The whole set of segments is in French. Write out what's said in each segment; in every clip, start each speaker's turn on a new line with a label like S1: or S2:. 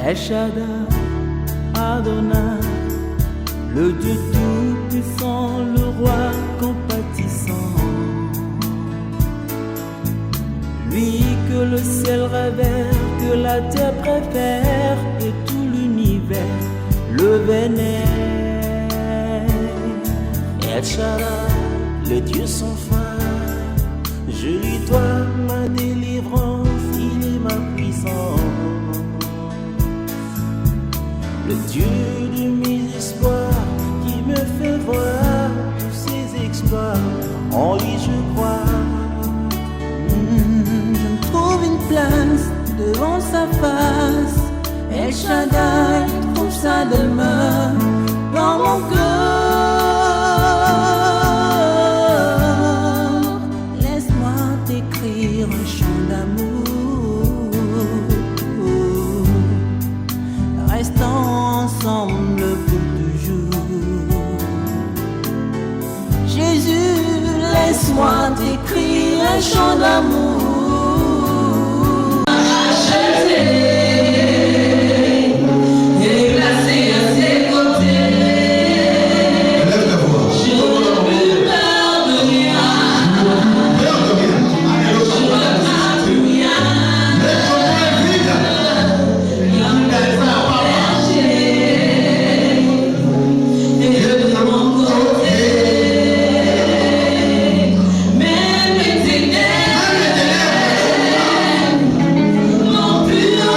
S1: El Shaddai, Adonai, le Dieu tout-puissant, le roi compatissant. Lui que le ciel révère, que la terre préfère, et tout l'univers le vénère. El Shaddai, le Dieu sans fin, je lui dois ma délivrance, il est ma puissance. Le Dieu de mes espoirs, qui me fait voir tous ses exploits, en lui je crois. Je me trouve une place devant sa face, El Shaddai trouve sa demeure dans mon cœur. Laisse-moi t'écrire un chant d'amour, restons ensemble pour toujours. Jésus, laisse-moi t'écrire un chant d'amour.
S2: Même éternel, mon pur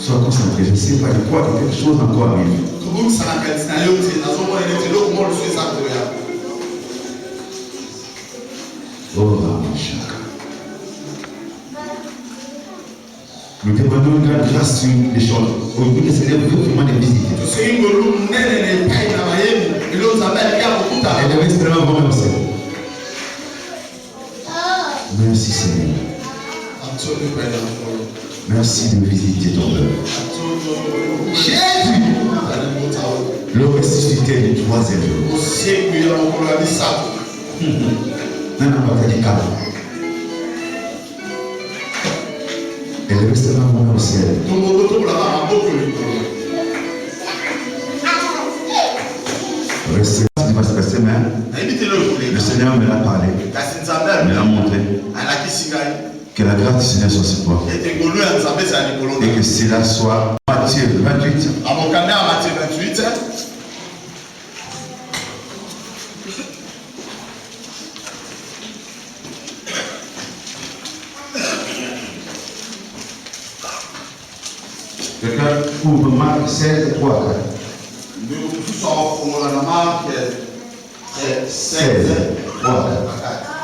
S2: Sois concentré. Je ne sais pas de quoi quelque chose encore arrive. Oh, Ramachaka. Nous demandons une grande grâce sur les choses. Aujourd'hui, le Seigneur veut vraiment les visiter. Elle est extrêmement bonne aussi. Merci Seigneur. Merci de visiter ton peuple. Jésus, le ressuscité du troisième jour. Non, pas dit calme. Elle est extrêmement bonne au ciel. Restez, ce qui va se passer, mais le Seigneur me l'a parlé, me l'a montré. Que la grâce du Seigneur soit sur toi. Et que cela soit Matthieu 28. Quelqu'un ouvre Marc 16, 3, 4. 16, 3, 4.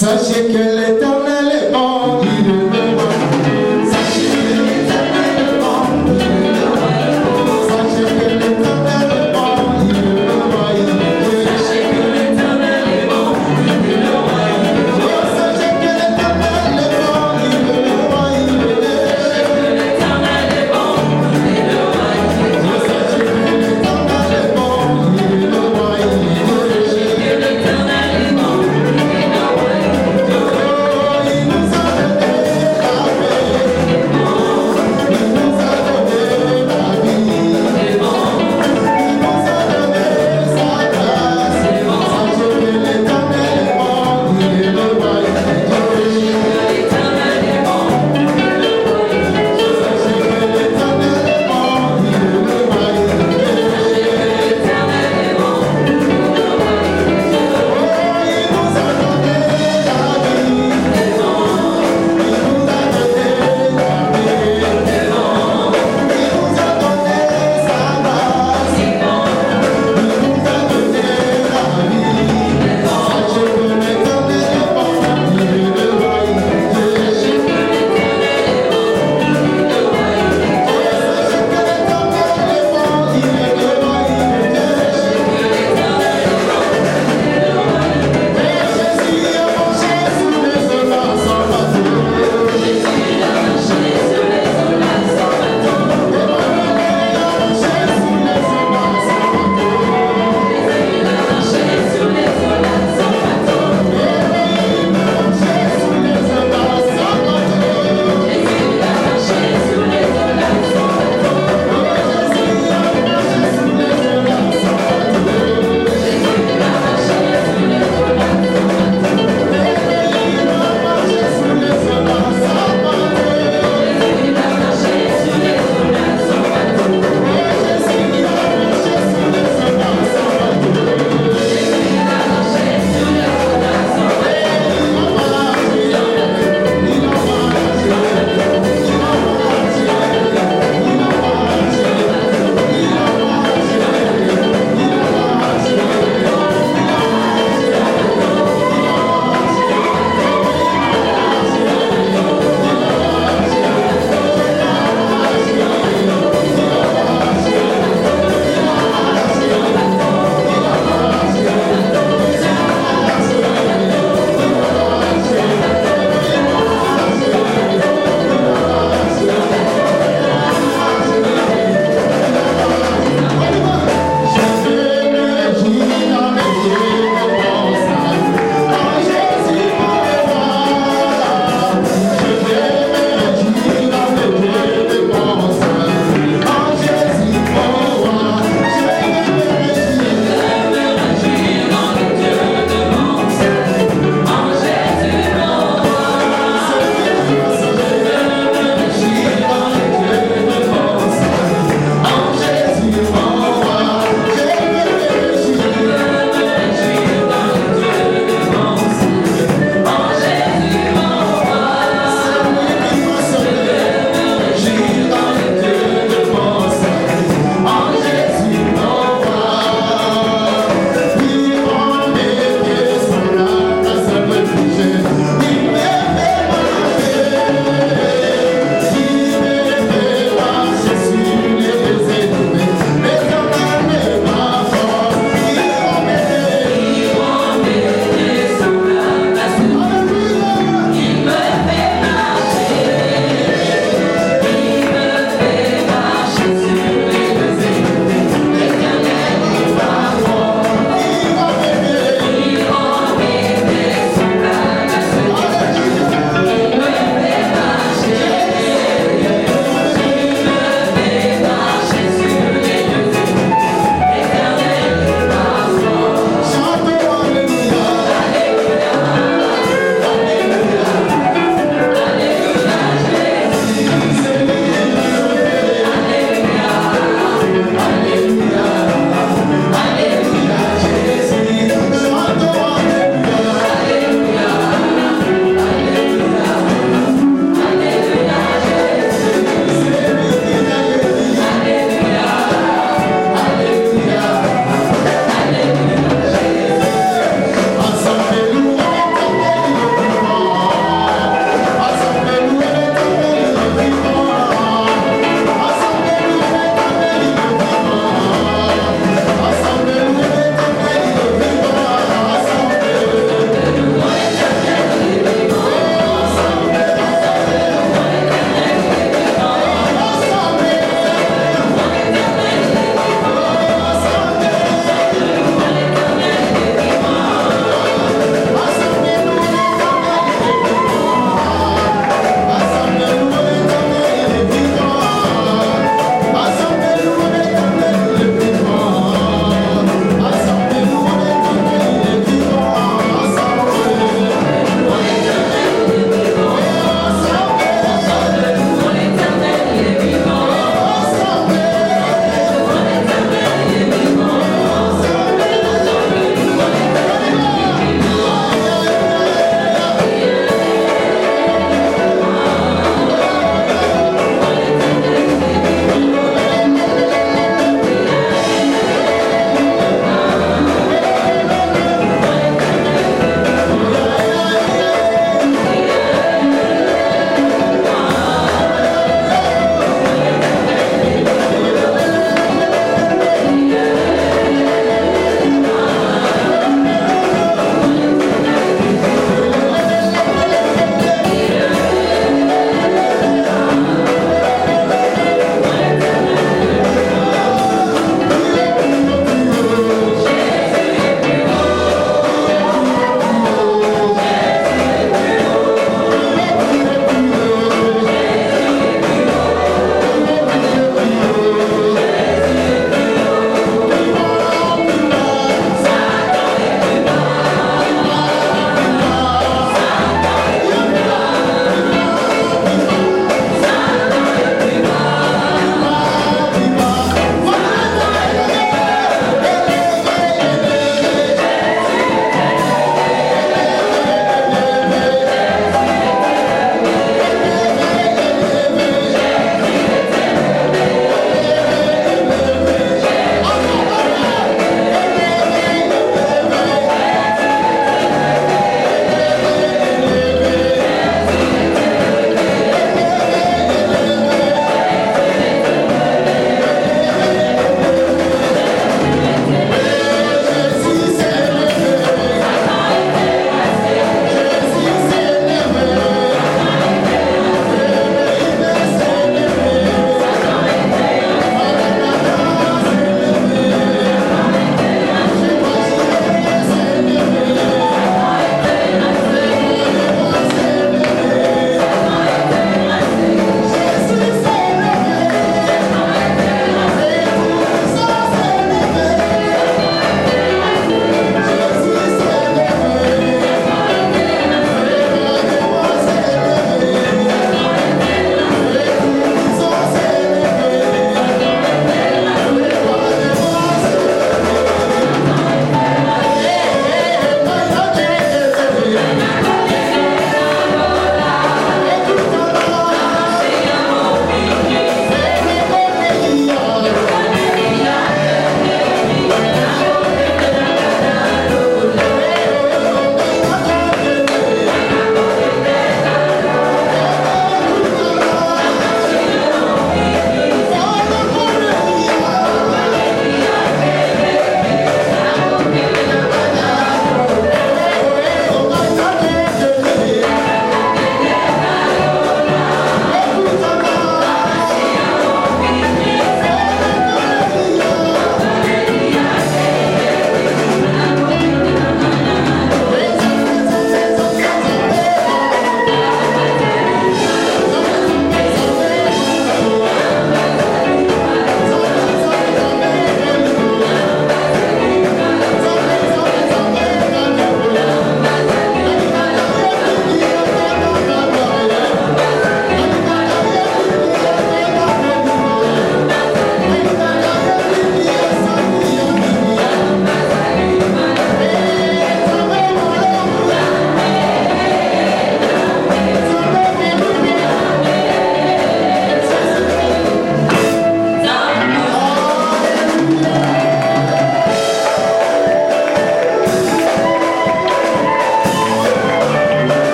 S3: Sachez que l'Éternel est bon, il est le roi. Sachez que l'Éternel est bon, il est le roi. Sachez que l'Éternel est bon, il est le roi. Sachez que l'Éternel est bon, il est le roi. Sachez que l'Éternel est bon, il est le roi. Sachez que l'Éternel est bon, il est le roi. Sachez que l'Éternel est bon, il est le roi. Sachez que l'Éternel est bon, il est le roi.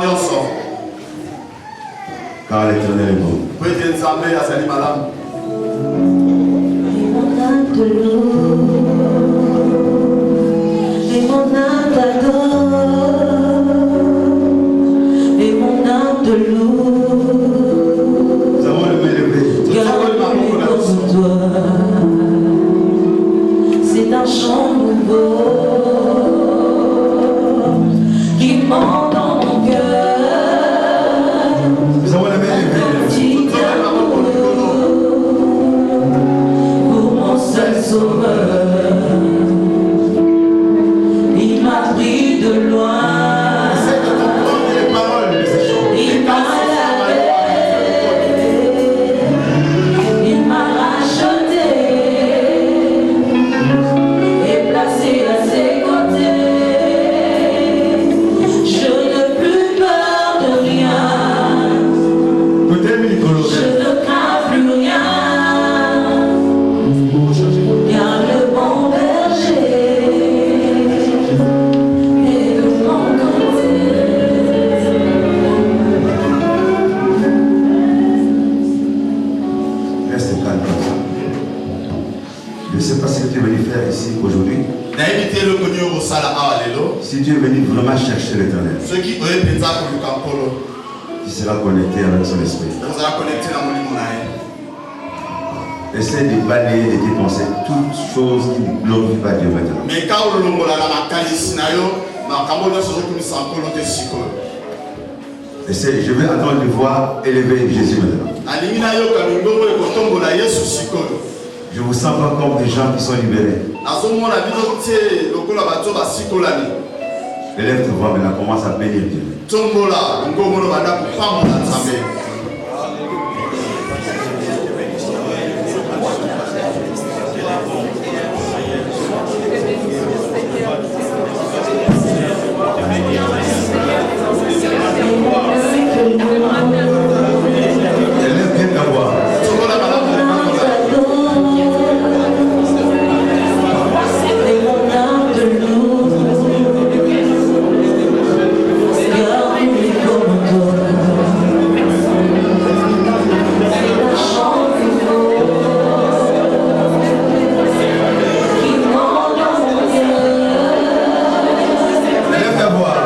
S2: ensemble. Car l'Éternel est bon.
S3: Et mon âme te loue, et mon âme t'adore, et mon âme te loue.
S2: Nous avons le main levé.
S3: Garde-lui comme toi, c'est un chant nouveau qui monte dans mon cœur.
S2: Nous avons le main levé.
S3: Pour mon seul sauveur, il m'a pris de loin.
S2: Essaye de comprendre les paroles de ces chants.
S3: Il m'a lavé, il m'a racheté et placé à ses côtés. Je n'ai plus peur de rien,
S2: Peut-être
S3: je
S2: Nicolo.
S3: ne crains plus rien, car le bon berger est de mon côté.
S2: Reste calme comme ça. Je ne sais pas ce que tu es venu faire ici aujourd'hui. Si tu es venu vraiment chercher l'Éternel, tu seras connecté avec son esprit. Essaie de balayer de tes pensées toutes choses qui ne glorifient pas Dieu maintenant. Essaie, je vais attendre de voir élever Jésus maintenant. Je vous sens pas comme des gens qui sont libérés. Élève ta voix maintenant, commence à bénir Dieu. Élève bien ta voix.
S3: Et mon âme te loue, garde-lui comme toi. C'est un chant nouveau qui monte dans mon cœur.
S2: Élève ta voix.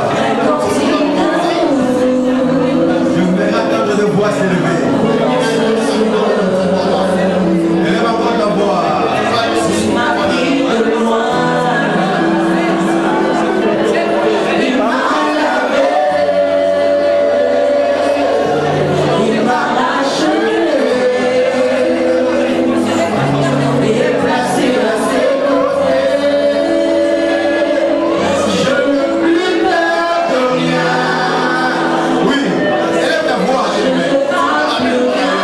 S2: Je vais attendre de voix s'élever. Élève encore ta voix.
S3: Il m'a pris de loin, il m'a lavé, il m'a racheté et placé à ses côtés. Je n'ai plus peur de rien,
S2: Oui, élève ta voix.
S3: je ne crains plus rien,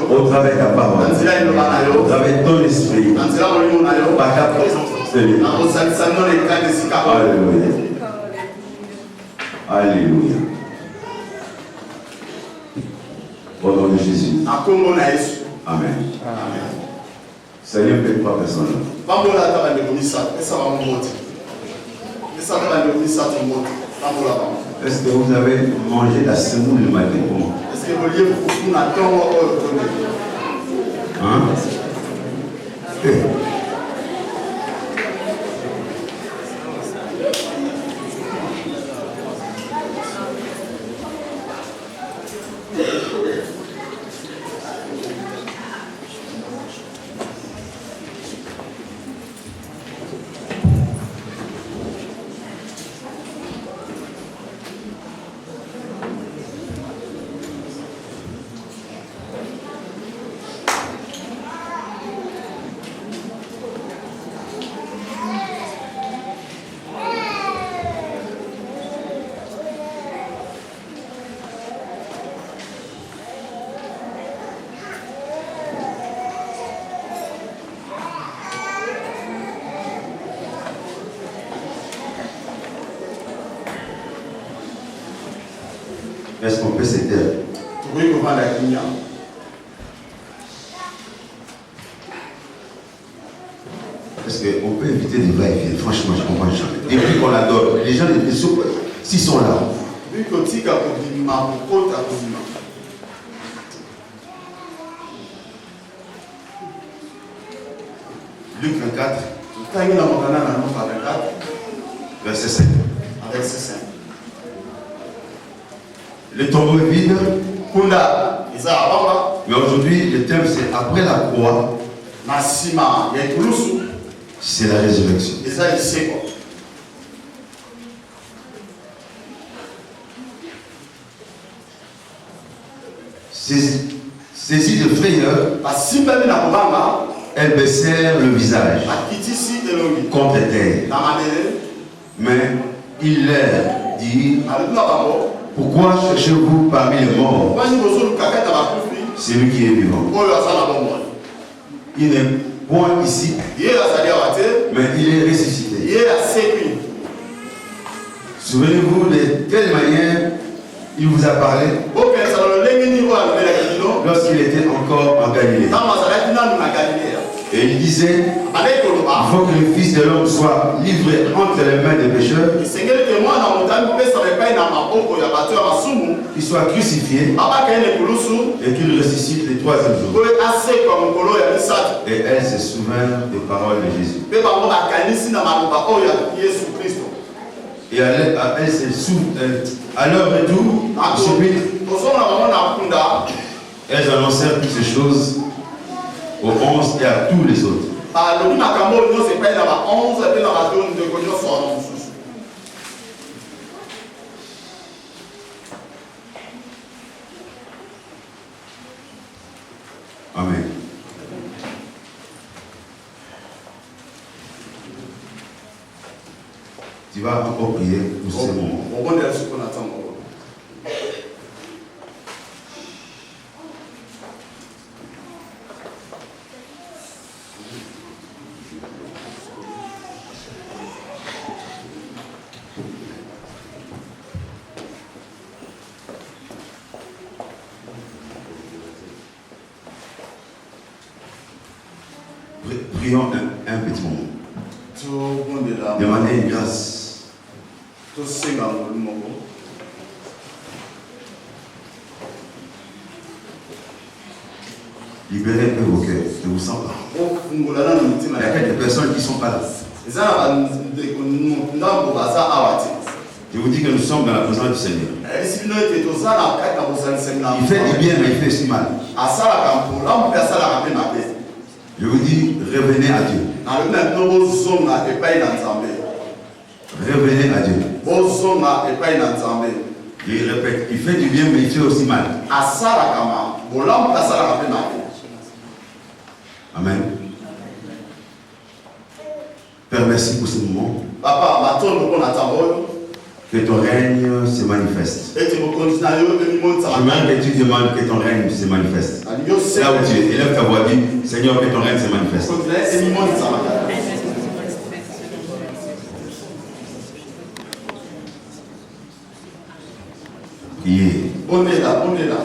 S2: au travers de ta parole, au travers de ton esprit, par ta présence, Seigneur. Alléluia. Alléluia. Au nom de Jésus. Amen. Seigneur, fais 3 personnes. Est-ce que vous avez mangé la semoule le matin? Comment? Hein? Est-ce qu'on peut se taire? Est-ce qu'on peut éviter de va-et-vient? Franchement, je comprends jamais. Et puis qu'on adore. Les gens, s'ils sont là. Luc 24, verset 5. Le tombeau est vide. Mais aujourd'hui, le thème c'est après la croix, c'est la résurrection. Saisie de frayeur, elles baissèrent le visage contre terre. Mais il leur dit: pourquoi cherchez-vous parmi les morts celui qui est vivant? Il n'est point ici, mais il est ressuscité. Souvenez-vous de quelle manière il vous a parlé lorsqu'il était encore en Galilée. Et il disait: il faut que le Fils de l'homme soit livré entre les mains des pécheurs, qu'il soit crucifié et qu'il ressuscite le 3e jour. Et elle se souvint des paroles de Jésus. Et elle se souvint à leur retour, elles annoncèrent toutes ces choses aux 11 et à tous les autres. Amen. Tu vas encore prier pour ce moment. Prions un petit moment. Demandez une grâce. Libérez un peu vos cœurs. Je vous sens pas. Il y a quelques personnes qui ne sont pas là. Je vous dis que nous sommes dans la présence du Seigneur. Il fait du bien, mais il fait aussi mal. Je vous dis, revenez à Dieu. Revenez à Dieu. Je répète, il fait du bien, mais il fait aussi mal. Amen. Père, merci pour ce moment. que ton règne se manifeste. Je demande que tu demandes que ton règne se manifeste. Là où tu es, élève ta voix, dis Seigneur, que ton règne se manifeste.
S3: On est là, on est là.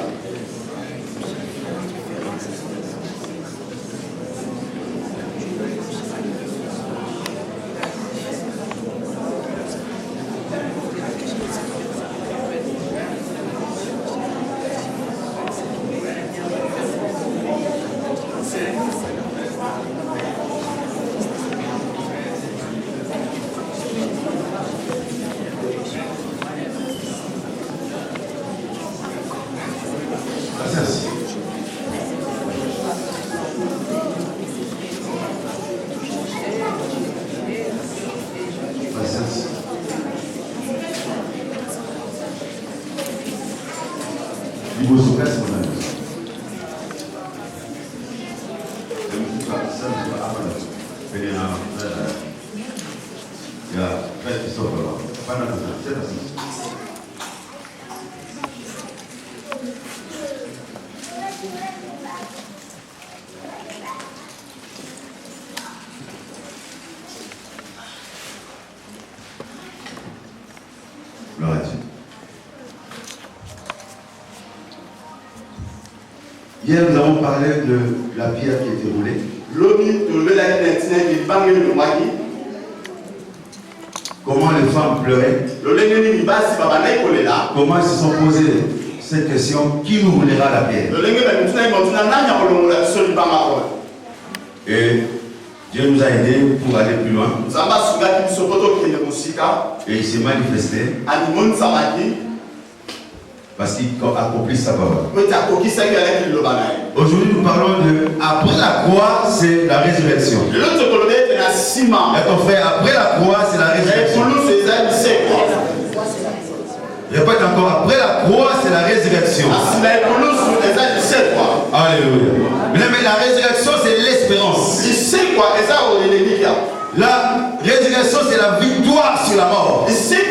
S2: Hier, nous avons parlé de la pierre qui était roulée. Comment les femmes pleuraient. Comment ils se sont posés cette question, qui nous roulera la pierre? Et Dieu nous a aidés pour aller plus loin. Et il s'est manifesté. Parce qu'il accomplit sa parole. Aujourd'hui, nous parlons de après la croix, c'est la résurrection. Et ton frère, après la croix, c'est la résurrection. Répète encore, après la croix, c'est la résurrection. Alléluia. Mais la résurrection, c'est l'espérance. La résurrection, c'est la victoire sur la mort. C'est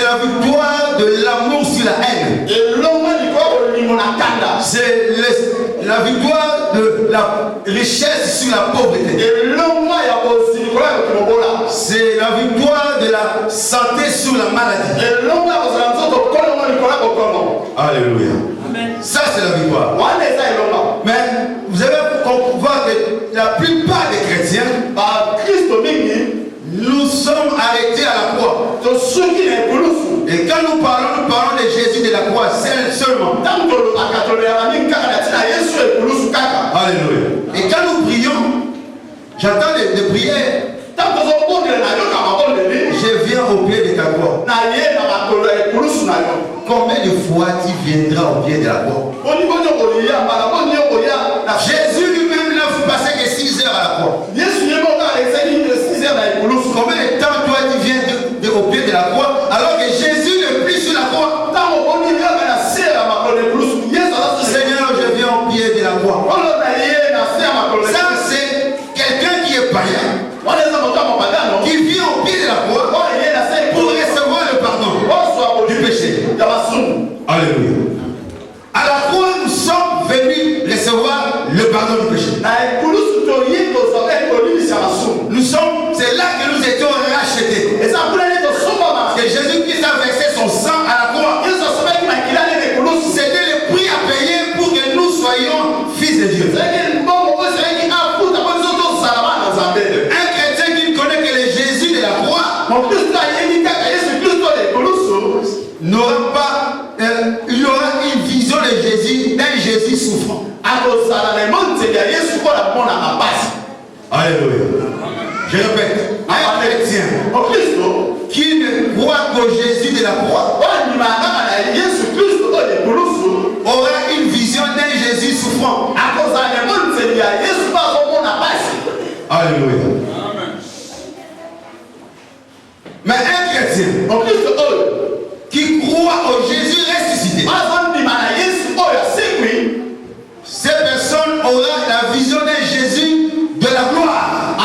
S2: la victoire de l'amour sur la haine. C'est la victoire de la richesse sur la pauvreté. C'est la victoire de la santé sur la maladie. Alléluia. Ça, c'est la victoire. Mais vous allez voir que la plupart des chrétiens, nous sommes arrêtés à la croix. Et quand nous parlons de Jésus de la croix seulement. Alléluia. Et quand nous prions, j'entends des prières. Je viens au pied de ta croix. Combien de fois tu viendras au pied de la croix? Jésus lui-même n'a passé que 6 heures à la croix. Combien de temps toi tu viens au pied de la croix alors que Jésus n'est plus sur la croix? Seigneur, je viens au pied de la croix. Ça c'est quelqu'un qui est païen, qui vient au pied de la croix pour recevoir le pardon du péché. Alléluia. À la croix, nous sommes venus recevoir le pardon du péché. C'est là que nous étions rachetés. Parce que Jésus-Christ a versé son sang à la croix. C'était le prix à payer pour que nous soyons fils de Dieu. Un chrétien qui connaît que le Jésus de la croix n'aura pas, il aura une vision de Jésus, d'un Jésus souffrant. Alléluia. Je répète, un chrétien qui ne croit qu'au Jésus de la croix aura une vision d'un Jésus souffrant. Alléluia. Mais un chrétien qui croit au Jésus ressuscité, cette personne aura la vision d'un Jésus de la gloire,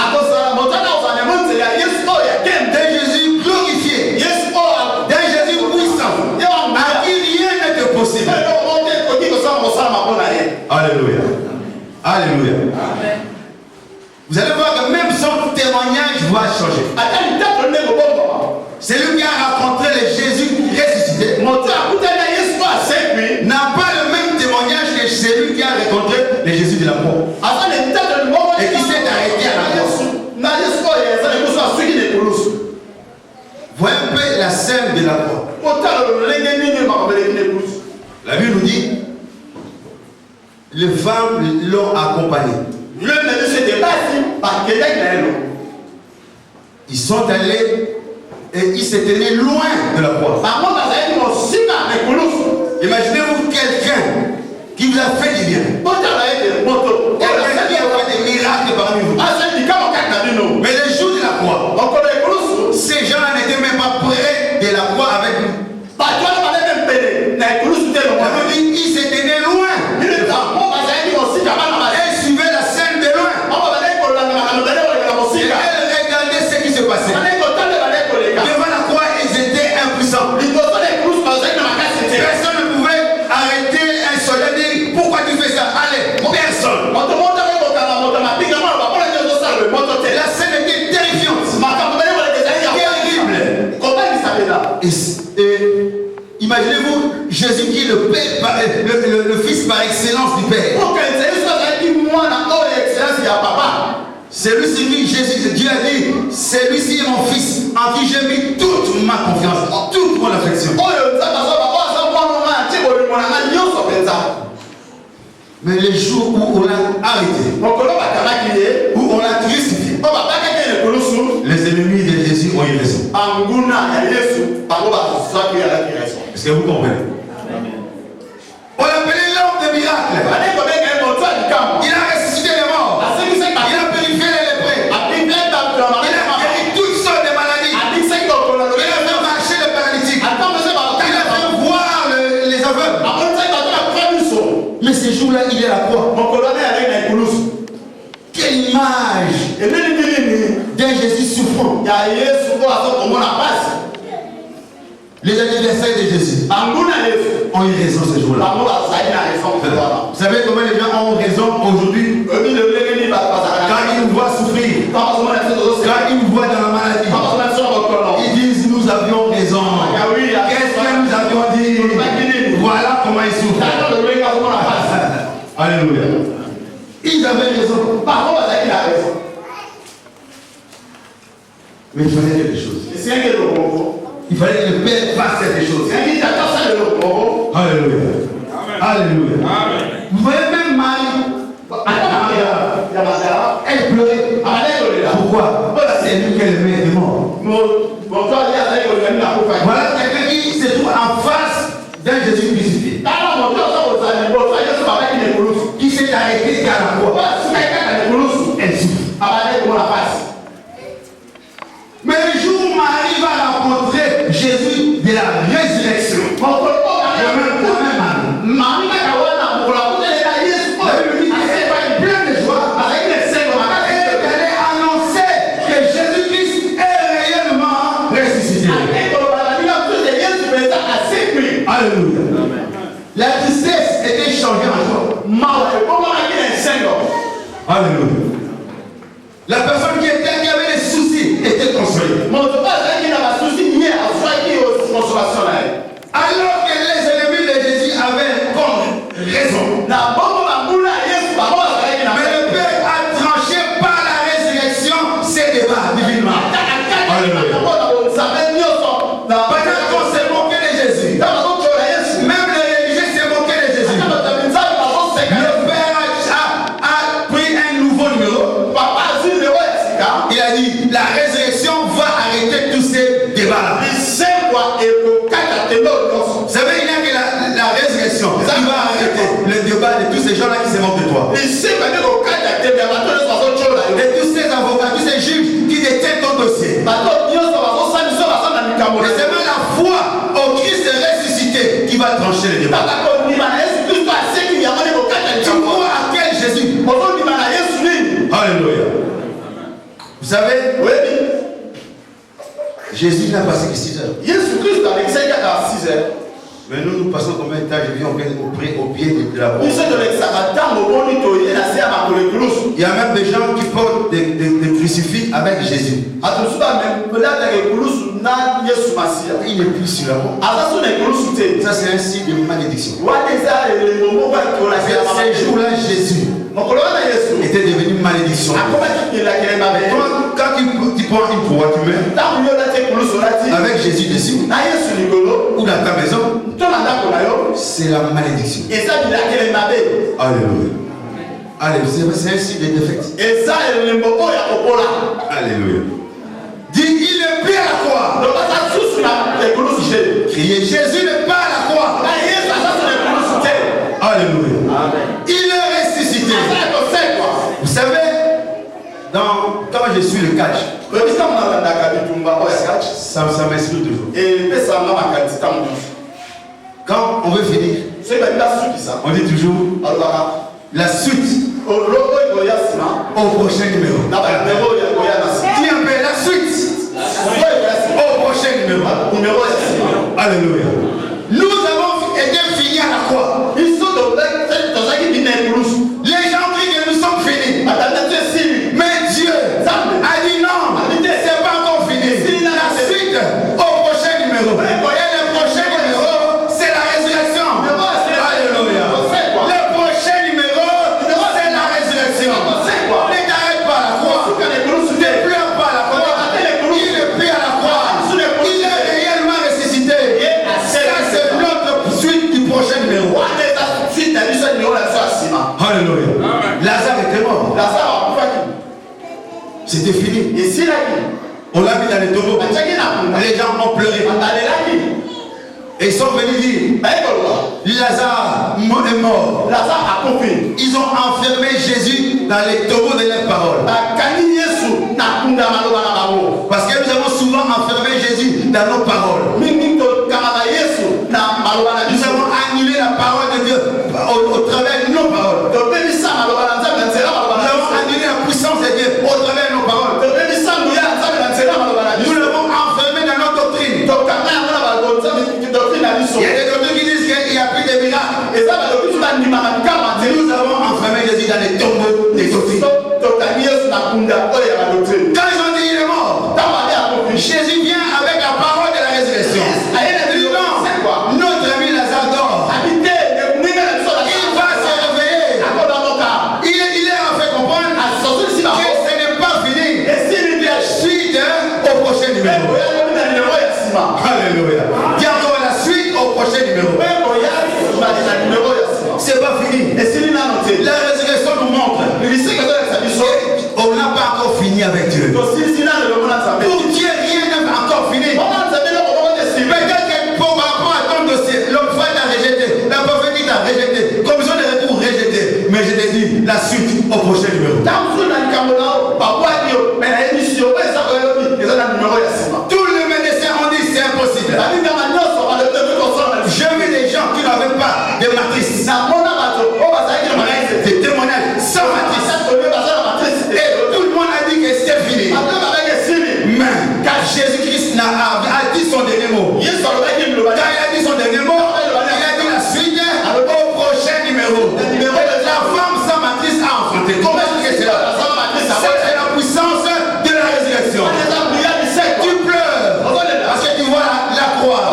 S2: d'un Jésus glorifié. Alléluia. Alléluia. Vous allez voir que même son témoignage va changer. C'est lui qui a rencontré le Jésus ressuscité. N'a pas le même témoignage que celui qui a rencontré le Jésus de la mort. Et qui s'est arrêté à la mort. Voyez un peu la scène de la croix. La Bible nous dit, les femmes l'ont accompagné. Ils sont allés et ils se tenaient loin de la croix. Imaginez-vous quelqu'un qui vous a fait du bien. Quelqu'un qui a fait des miracles parmi vous. Mais le jour de la croix, ces gens-là n'étaient même pas près de la croix avec nous. Ils se tenaient loin. Et suivaient la scène de loin. Et elles regardaient ce qui se passait. Devant la croix, ils étaient impuissants. Personne ne pouvait arrêter un soldat et dire pourquoi tu fais ça? Allez, personne. La scène était terrifiante. Terrible. Et imaginez-vous Jésus qui est le Père, le Fils par excellence du Père. Celui-ci, Jésus, Dieu a dit, celui-ci est mon Fils en qui j'ai mis toute ma confiance, toute mon affection. Mais les jours où on l'a arrêté, où on l'a crucifié, les ennemis de Jésus ont eu raison. Est-ce que vous comprenez? On l'appelait l'homme de miracle. Il a ressuscité les morts. Il a purifié les lépreux. Il a guéri toutes sortes de maladies. Il a fait marcher les paralytiques. Il a fait voir les aveugles. Mais ce jour-là, il est à la croix. Quelle image d'un Jésus souffrant. Les anniversaires de Jésus ont eu raison ce jour-là. Vous savez comment les gens ont raison aujourd'hui? Quand ils nous voient souffrir, quand ils nous voient dans la maladie, ils disent nous avions raison. Qu'est-ce que nous avions dit? Voilà comment ils souffrent. Alléluia. Ils avaient raison. Mais il fallait quelque chose. Il fallait que le Père fasse quelque chose. Alléluia. Alléluia. Vous voyez même Marie. Elle pleurait. Pourquoi? C'est lui qu'elle aimait de mort. Voilà quelqu'un qui se trouve en face d'un Jésus crucifié. Qui s'est arrêté qu'à la croix. Elle souffre. Mais le jour où Marie va rencontrer Jésus de la résurrection, plein de joie, elle allait annoncer que Jésus-Christ est réellement ressuscité. Alléluia. La tristesse était changée en joie. Alléluia. La personne qui avait des soucis était consolée. Alors que les ennemis de Jésus avaient comme raison. Mais le Père a tranché par la résurrection ces débats divinement. Alléluia. Pendant qu'on s'est moqué de Jésus, même les religieux s'est moqué de Jésus. Le Père a pris un nouveau numéro. Il a dit, la résurrection va arrêter tous ces débats-là. Vous savez, il n'y a que la résurrection qui va arrêter le débat de tous ces gens-là qui se moquent de toi. De tous ces avocats, tous ces juges qui détiennent ton dossier. Mais c'est même la foi au Christ ressuscité qui va trancher le débat. Tu crois à quel Jésus? Alléluia. Vous savez, Jésus n'a passé que 6 heures. Mais nous passons combien de temps je vis au pied de la croix. Il y a même des gens qui portent des crucifix avec Jésus. Il n'est plus sur la croix. Ça c'est un signe de malédiction. Ces jours-là, Jésus était devenu malédiction. Quand tu prends une croix, tu mets avec Jésus dessus ou dans ta maison, c'est la malédiction. Alléluia. Alléluia. C'est un signe de défaite. Alléluia. Dis, il est pris à la croix. Criez, Jésus n'est pas à la croix. Alléluia. Il est ressuscité. Vous savez, quand je suis le catch, ça m'inspire toujours. Quand on veut finir, on dit toujours la suite au prochain numéro. Dis un peu la suite au prochain numéro. Alléluia. Nous avons été finis à la croix. Les gens crient que nous sommes finis. Mais Dieu a dit non, c'est pas encore fini. La suite au prochain numéro. Et le prochain numéro, c'est la résurrection. Alléluia. Le prochain numéro, c'est la résurrection. Ne t'arrête pas à la croix. Ne pleure pas à la croix. Il est pris à la croix. Il est réellement ressuscité. Ça, c'est notre suite du prochain numéro. Alléluia. Lazare était mort. C'était fini. On l'a mis dans les tombeaux. Les gens ont pleuré. Et ils sont venus dire Lazare est mort. Ils ont enfermé Jésus dans les tombeaux de leurs paroles. Parce que nous avons souvent enfermé Jésus dans nos paroles. Nous avons annulé la parole de Dieu au travers de nos paroles. Nous avons annulé la puissance de Dieu au travers de nos paroles. Nous l'avons enfermé dans notre doctrine. Il y a des doctrines qui disent qu'il n'y a plus de miracles. Nous avons enfermé Jésus dans les tombeaux des doctrines. Quand ils ont dit il est mort, Jésus vient avec la parole de la résurrection. Il dit non, notre ami Lazare dort. Il va se réveiller. Il est en fait comprendre que ce n'est pas fini. Suite au prochain numéro. Alléluia. Dis encore la suite au prochain numéro. C'est pas fini. La résurrection nous montre. On n'a pas encore fini avec Dieu. Pour Dieu, rien n'est encore fini. Peut-être que par rapport à ton dossier, l'homme t'a rejeté, la prophétie t'a rejeté, commission de recours rejeté. Mais je te dis la suite au prochain numéro. Tous les médecins ont dit c'est impossible. Je vis des gens qui n'avaient pas de matrice. Des témoignages sans matrice. Et tout le monde a dit que c'est fini. Mais quand Jésus-Christ a dit son dernier mot, quand il a dit son dernier mot, il a dit la suite au prochain numéro. La femme sans matrice a enfanté. Comment est-ce que c'est là? C'est la puissance de la résurrection. Tu pleures parce que tu vois la croix.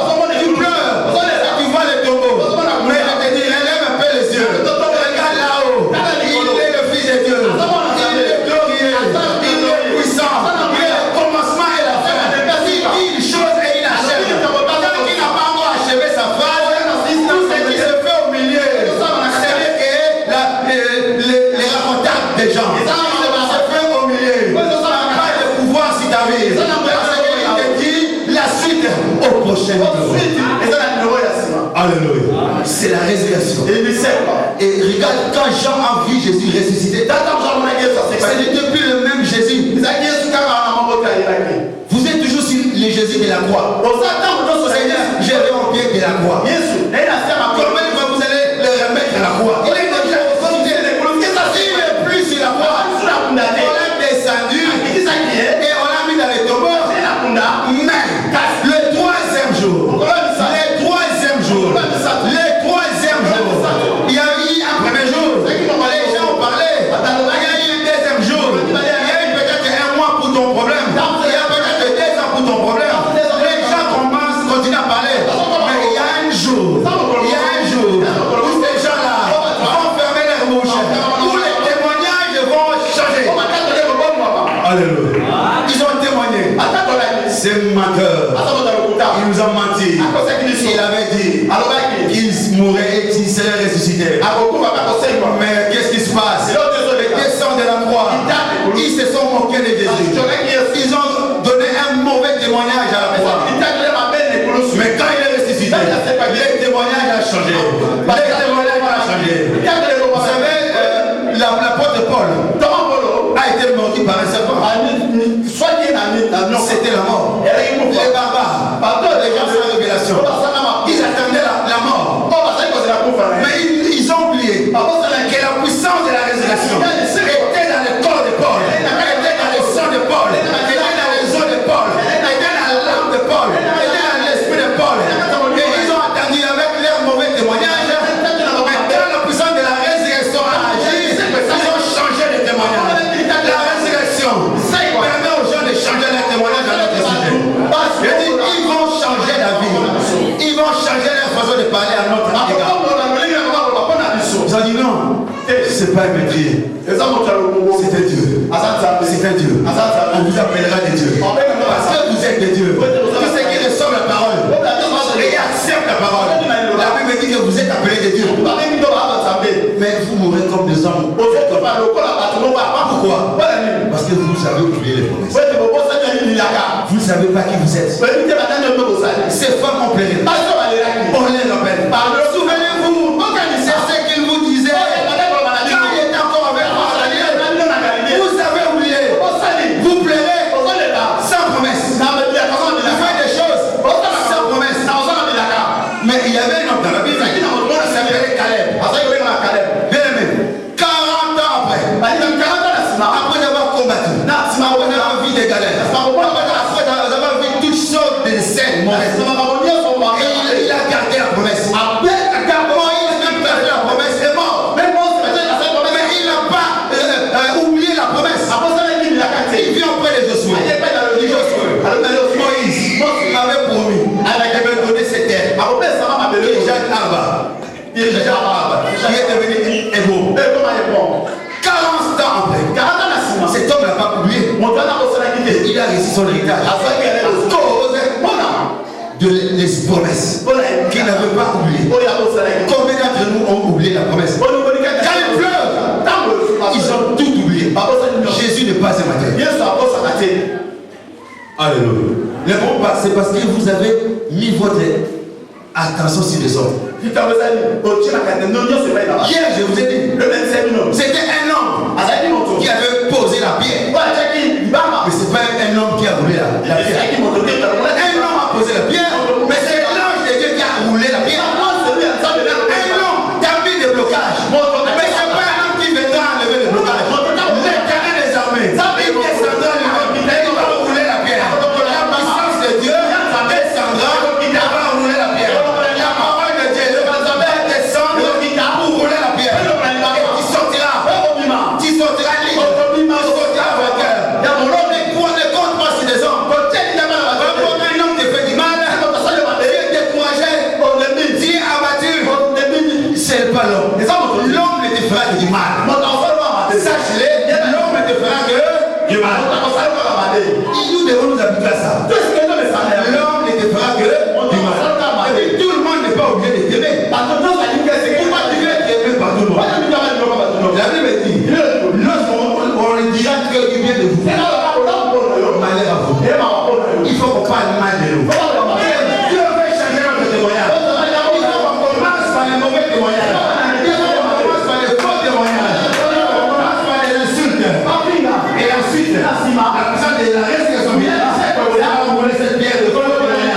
S2: Tu pleures parce que tu vois les tombeaux. Mais je te dis, relève un peu les yeux. Regarde là-haut. Il est le Fils de Dieu. Il est glorieux. Il est puissant. Il est le commencement et la fin. Il dit une chose et il achève. Tant qu'il n'a pas encore achevé sa phrase, tout ce qui se fait au milieu, c'est que les racontables des gens. Se fait au milieu. Pas de pouvoir sur ta vie. Parce qu'il te dit la suite au prochain numéro. Alléluia. C'est la résurrection. Et regarde, quand Jean a vu Jésus ressuscité, c'est depuis le même Jésus. Vous êtes toujours sur le Jésus de la croix. Seigneur, je vais au pied de la croix. Comment vous allez le remettre à la croix? Il est déjà ressuscité. Il n'est plus sur la croix. On l'a descendu et on l'a mis dans les tombeaux. Mais le troisième jour, C'est un menteur. Il nous a menti. Il avait dit qu'il mourrait et qu'il serait ressuscité. Mais qu'est-ce qui se passe? Les descendants de la croix, ils se sont moqués de Jésus. Ils ont donné un mauvais témoignage à la croix. Mais quand il est ressuscité, le témoignage a changé. Le témoignage a changé. Vous savez, l'apôtre Paul a été mordu par un serpent. C'était la mort. Les barbares, les gens de la révélation, ils attendaient la mort. Mais ils ont oublié que la puissance de la résurrection était dans le corps de Paul, était dans le sang de Paul, était dans les os de Paul, était dans l'âme de Paul, était dans l'esprit de Paul. Et ils ont attendu avec leur mauvais témoignage. Mais quand la puissance de la résurrection a agi, ils ont changé de témoignage. La résurrection permet aux gens de changer leur témoignage à notre sujet. Je dis, ils vont changer la vie. Ils vont changer leur façon de parler à notre égard. Ils ont dit non, c'est pas un métier. C'est un Dieu. C'est un Dieu. On vous appellera des dieux. Parce que vous êtes des dieux. Tous ceux qui reçoivent la parole et acceptent la parole. La Bible dit que vous êtes appelés des dieux. Mais vous mourrez comme des hommes. Pourquoi? Parce que vous avez oublié les promesses. Vous ne savez pas qui vous êtes. Ces femmes ont pleuré. On les rappelle. Souvenez-vous, c'est ce qu'il vous disait quand il était encore avec vous. Vous avez oublié. Vous pleurez sans promesse. Vous faites des choses sans promesse. Mais il y avait un homme dans la Bible qui s'appelait Caleb. Bien aimé. 40 ans après avoir combattu, après avoir vu des galères, après avoir vu toutes sortes de scènes mauvaises, et il a gardé la promesse. Moïse même gardé la promesse est mort. Mais il n'a pas oublié la promesse. Il vient auprès de Josué. Moïse m'avait promis de me donner cette terre. Il est devenu héros. 40 ans après, cet homme n'a pas oublié. Il a réussi son héritage à cause de les promesses qu'il n'avait pas oublié. Combien d'entre nous ont oublié la promesse? Quand il pleure, ils ont tout oublié. Jésus n'est pas un matin. Alléluia. C'est parce que vous avez mis votre attention sur les hommes. Hier, je vous ai dit, c'était un homme qui avait posé la pierre. Mais ce n'est pas un homme qui a roulé la pierre. Un homme a posé la pierre, mais c'est l'ange de Dieu qui a roulé la pierre. Un homme qui a mis des blocages, mais ce n'est pas un homme qui viendra enlever les blocages. L'éternel des armées, il descendra il va rouler la pierre. La puissance de Dieu descendra, il va rouler la pierre. La parole de Dieu va descendre pour rouler la pierre. Et tu sortiras libre, tu sortiras vainqueur. Ne compte pas sur les hommes. Quand un homme te fait du mal, tu es découragé, tu es abattu. C'est pas l'homme. L'homme ne te fera que du mal. Sache-le, l'homme ne te fera que du mal. Nous devons nous habituer à ça. L'homme ne te fera que du mal. Et tout le monde n'est pas obligé de t'aimer. Pourquoi tu veux être aimé par tout le monde? La Bible dit, lorsqu'on dira que du bien de vous, malheur à vous. Il faut qu'on parle mal de nous. Dieu veut changer notre témoignage. Il faut qu'on commence par les mauvais témoignages. Il faut qu'on commence par les faux témoignages. On commence par les insultes. Et ensuite, la puissance de la résurrection vient. On va cette pierre de faux témoignage.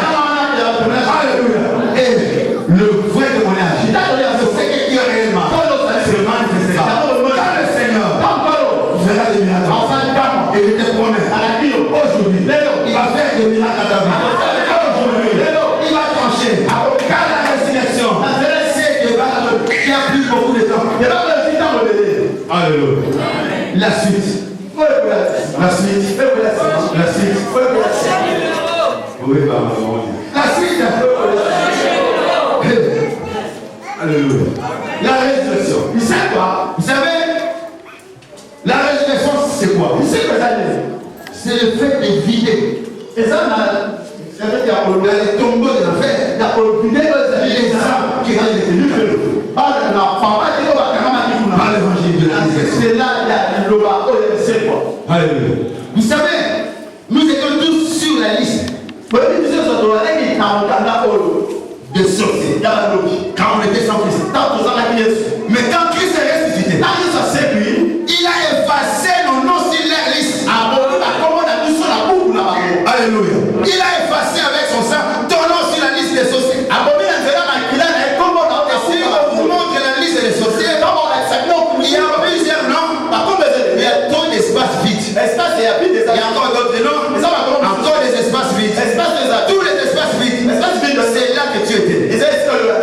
S2: Et le vrai témoignage, c'est ce qui est réellement se manifestera. Quand le Seigneur fera des miracles, et je te promets, aujourd'hui, il va faire des miracles à ta vie. Aujourd'hui, il va trancher. Car la résurrection, c'est qui a pris beaucoup de temps. Alléluia. La suite. La suite. La suite. Oui, la suite. Alléluia. La résurrection. Vous savez quoi? Vous savez, la résurrection, c'est quoi? C'est le fait de vider
S3: Et ça, c'est vrai qu'il y a les tombeaux de l'enfer. Il y a les âmes qui ont été libérées. Par l'évangile de la liberté. C'est là il y a le loba. Alléluia. Vous savez, nous étions tous sur la liste de sorciers. Quand on était sans Christ. Mais quand Christ est ressuscité, il a effacé nos noms sur la liste. Alléluia. Il a effacé avec son sang ton nom sur la liste des sorciers. Si on vous montre la liste des sorciers, il y a plusieurs noms. Il y a trop d'espace vide. Il y a encore d'autres noms. Encore des espaces vides. Tous les espaces vides. C'est là que tu étais.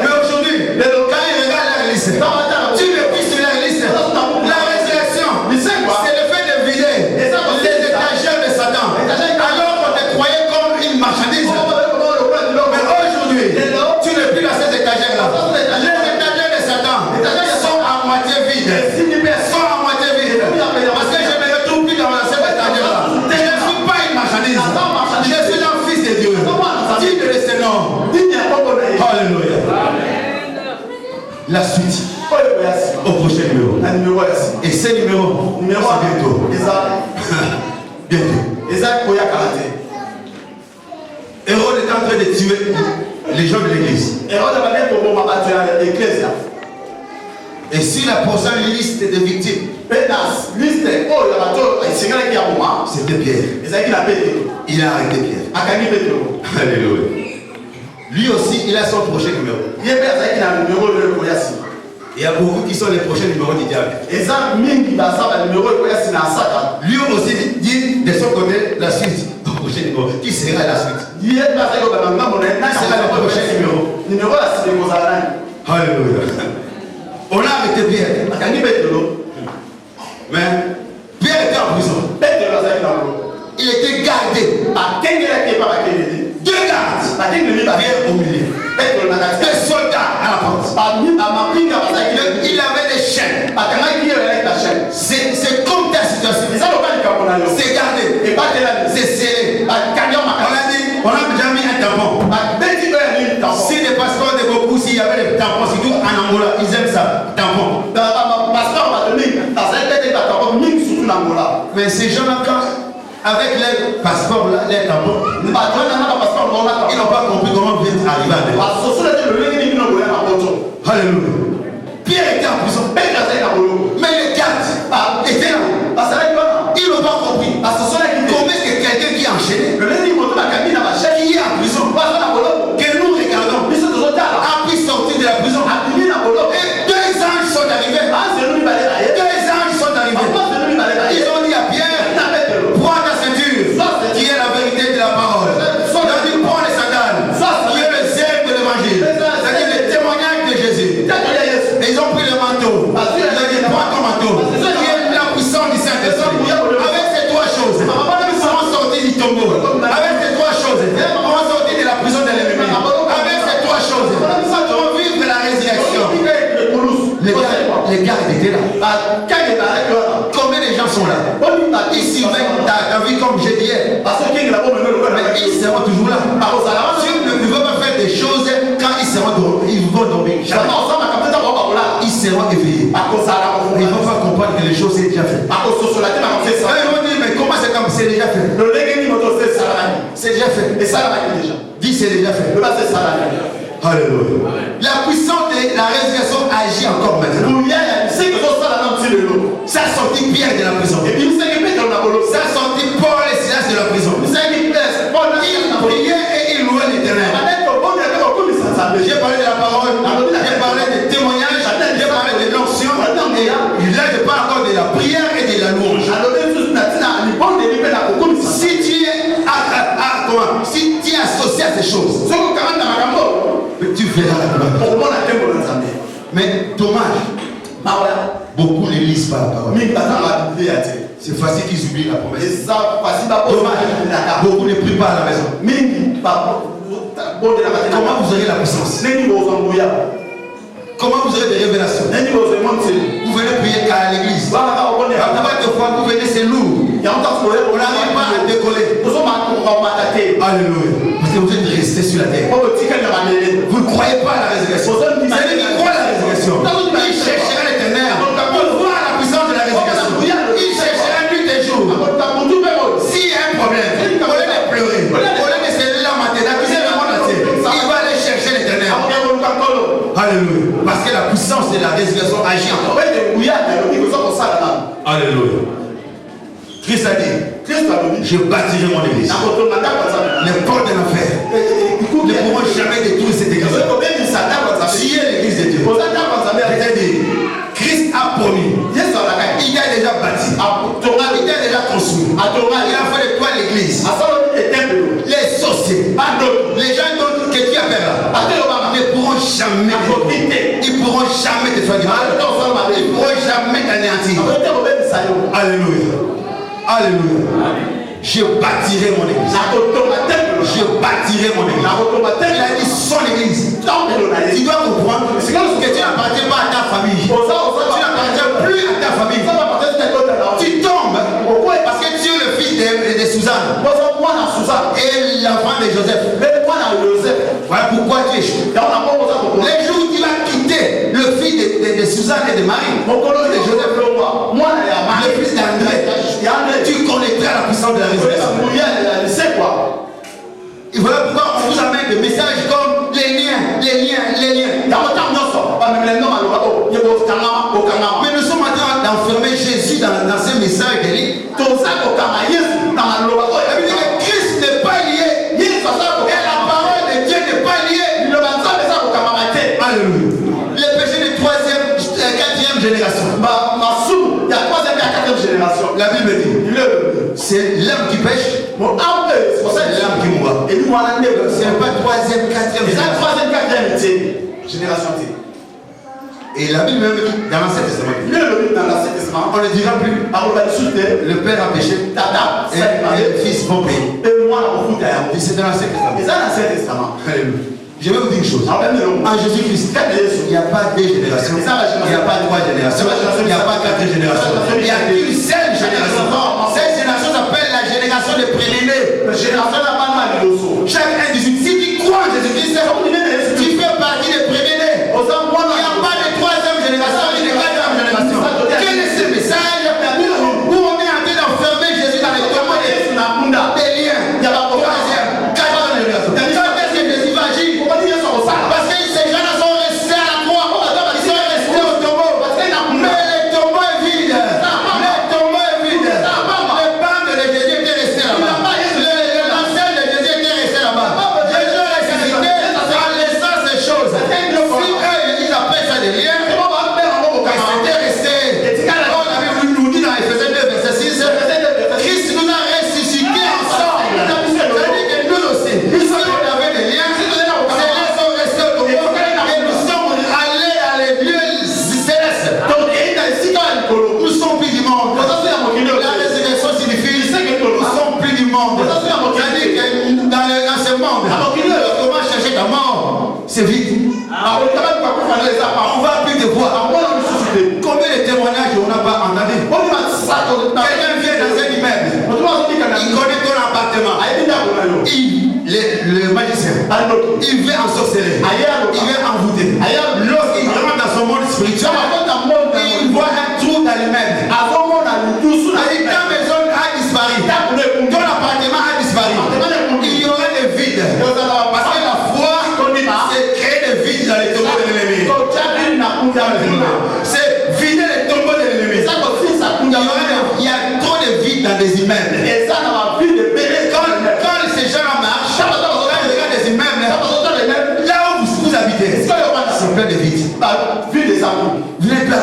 S3: Mais aujourd'hui, quand il regarde la liste, tu ne plus sur la liste. La résurrection, c'est le fait de vider les étagères de Satan. Alors qu'on te croyait comme une marchandise. Mais aujourd'hui, tu n'es plus dans ces étagères-là. Les étagères de Satan sont à moitié vides. Sont à moitié vides. Parce que je ne me retrouve plus dans ces étagères-là. Je ne suis pas une marchandise. Je suis un fils de Dieu. Digne de ce nom. Alléluia. La suite. Au prochain numéro. Et ce numéro, c'est bientôt. Bientôt. Hérode est en train de tuer les gens de l'église. Et sur la prochaine liste de victimes, c'était Pierre. Il a arrêté Pierre. Alléluia. Lui aussi, il a son prochain numéro. Il y a beaucoup qui sont les prochains numéros du diable. Lui aussi dit de son côté la suite. Le prochain numéro. Qui sera la suite? Qui sera le prochain numéro? Alléluia. On a arrêté Pierre. Mais Pierre était en prison. Il était gardé. Deux gardes. Pierre au milieu. Deux soldats à la porte. Il avait des chaînes. C'est comme ta situation. C'est gardé. C'est serré. On a déjà mis un tampon. Si les passeports de beaucoup, s'il y avait des tampons, surtout en Angola, ils aiment ça. Tampon. Mais ces gens-là, avec les passeports, les tampons, ils n'ont pas compris comment bien arriver à Bénin. Alléluia. Pierre était en prison. Mais les gardes étaient là. Ils n'ont pas compris. Comment est-ce que quelqu'un qui est enchaîné, qui est en prison, que nous regardons, a pu sortir de la prison. Et deux anges sont arrivés. Ils ont dit à Pierre, prends ta ceinture, qui est la vérité de la parole. Ils ont dit, prends les sandales, qui est le zèle de l'évangile. C'est-à-dire le témoignage de Jésus. Et ils ont pris le manteau. Ils ont dit, prends ton manteau, qui est la puissance du Saint-Esprit. Avec ces trois choses, on sortit du tombeau. Avec ces trois choses, on sortit de la prison de l'ennemi. Avec ces trois choses, on vivre la résurrection. Les gars étaient là. Combien de gens sont là? Ils surveillent ta vie comme j'ai dit hier. Mais ils seront toujours là. Tu ne veux pas faire des choses quand ils vont dormir. Ils seront éveillés. Ils ne vont pas comprendre que les choses sont déjà faites. Ils vont dire, mais comment c'est comme c'est déjà fait? C'est déjà fait. Dis c'est déjà fait. Alléluia. La puissance de la résurrection agit encore maintenant. Ça a sorti Pierre de la prison. Ça a sorti Paul et Silas de la prison. Ils priaient et ils louaient l'Éternel. J'ai parlé de la parole, j'ai parlé des témoignages, j'ai parlé de l'onction. Et là je parle encore de la prière et de la louange. Si tu es associé à ces choses, tu verras la gloire. Mais dommage, beaucoup ne lisent pas la parole. C'est facile qu'ils oublient la promesse. Dommage, beaucoup ne prient pas à la maison. Comment vous aurez la puissance? Comment vous aurez des révélations? Vous venez prier qu'à l'église. Vous venez, c'est lourd.
S2: On n'arrive pas à décoller. Alléluia. Parce que vous êtes restés sur la terre. Vous ne croyez pas à la résurrection. Vous allez dire quoi la résurrection? Il cherchera l'éternel pour voir la puissance de la résurrection. Il cherchera nuit et jour. S'il y a un problème, au lieu de pleurer, au lieu de se lamenter, d'accuser le monde entier, il va aller chercher l'éternel. Alléluia. Parce que la puissance de la résurrection agit encore. Alléluia. Christ a dit, je bâtirai mon église. Les portes de l'enfer ne pourront jamais détruire cette église. Si est l'église de Dieu. C'est-à-dire, Christ a promis. Il a déjà bâti. Il a déjà construit. Il a fait de toi l'église. Les sorciers, les gens que tu appelles là, ne pourront jamais ils pourront jamais te faire du mal. Ils ne pourront jamais t'anéantir. Alléluia. Alléluia. Je bâtirai mon église. Je bâtirai mon église. Il a dit son église. Tu dois comprendre que tu n'appartiens pas à ta famille. Tu n'appartiens plus à ta famille. Tu tombes parce que tu es le fils de Suzanne et l'enfant de Joseph. Voilà pourquoi tu échoues. Les jours où tu vas quitter le fils de Suzanne et de Marie, de Joseph, le fils d'André, tu connaîtras la puissance de la résurrection. Et voilà pourquoi on vous amène des messages comme les liens. Mais nous sommes en train d'enfermer Jésus dans ces messages des liens. Christ n'est pas lié. Et la parole de Dieu n'est pas liée. Alléluia. Les péchés de 3e, 4e génération. La Bible dit, c'est l'homme qui pêche, c'est l'homme qui mourra. Ce n'est pas 3e, 4e génération. Et la Bible même dit dans l'Ancien Testament, on ne dira plus, le père a péché, et le fils vont payer. C'est dans l'Ancien Testament. Alléluia. Je vais vous dire une chose. En Jésus-Christ, il n'y a pas deux générations, il n'y a pas trois générations, il n'y a pas quatre générations. Il n'y a qu'une seule génération. Cette génération s'appelle la génération des prénés. Chaque individu, si tu crois en Jésus-Christ, tu fais partie des prénés. Il n'y a pas de troisième génération et de quatrième génération. Quel est ce message où on est en train d'enfermer Jésus dans les tombeaux des liens? Il y a la troisième, quatrième génération. Parce que ces gens-là sont restés à la croix. Ils sont restés au tombeau. Mais le tombeau est vide. Le tombeau est vide. Le banc de Jésus était resté là-bas. L'ancien de Jésus était resté là-bas. Jésus a ressuscité en laissant ces choses. Si eux, ils appellent ça des liens, c'était resté. On avait nous dit dans Ephésiens 2, verset 6, Christ nous a ressuscités ensemble. C'est-à-dire que nous aussi, si on avait des liens, nous sommes plus du monde. La résurrection signifie nous sommes plus du monde. C'est-à-dire que dans ce monde, comment chercher ta mort? C'est vite. On va plus te voir. Combien de témoignages on n'a pas entendu? Quelqu'un vient dans un immeuble. Il connaît ton appartement. Le magicien, il veut en sorcerer. Il veut envoûter. Lorsqu'il rentre dans son monde spirituel, il voit un trou dans l'immeuble. Ta maison a disparu. Ton appartement a disparu. Il y aura des vides. Parce que la foi, c'est créer des vides dans les tombeaux de l'ennemi. C'est vider les tombeaux de l'ennemi. Il y a trop de vides dans des immeubles. Quand ces gens marchent, quand ils regardent des immeubles, là où vous habitez, c'est plein de vides. Vous n'êtes pas là.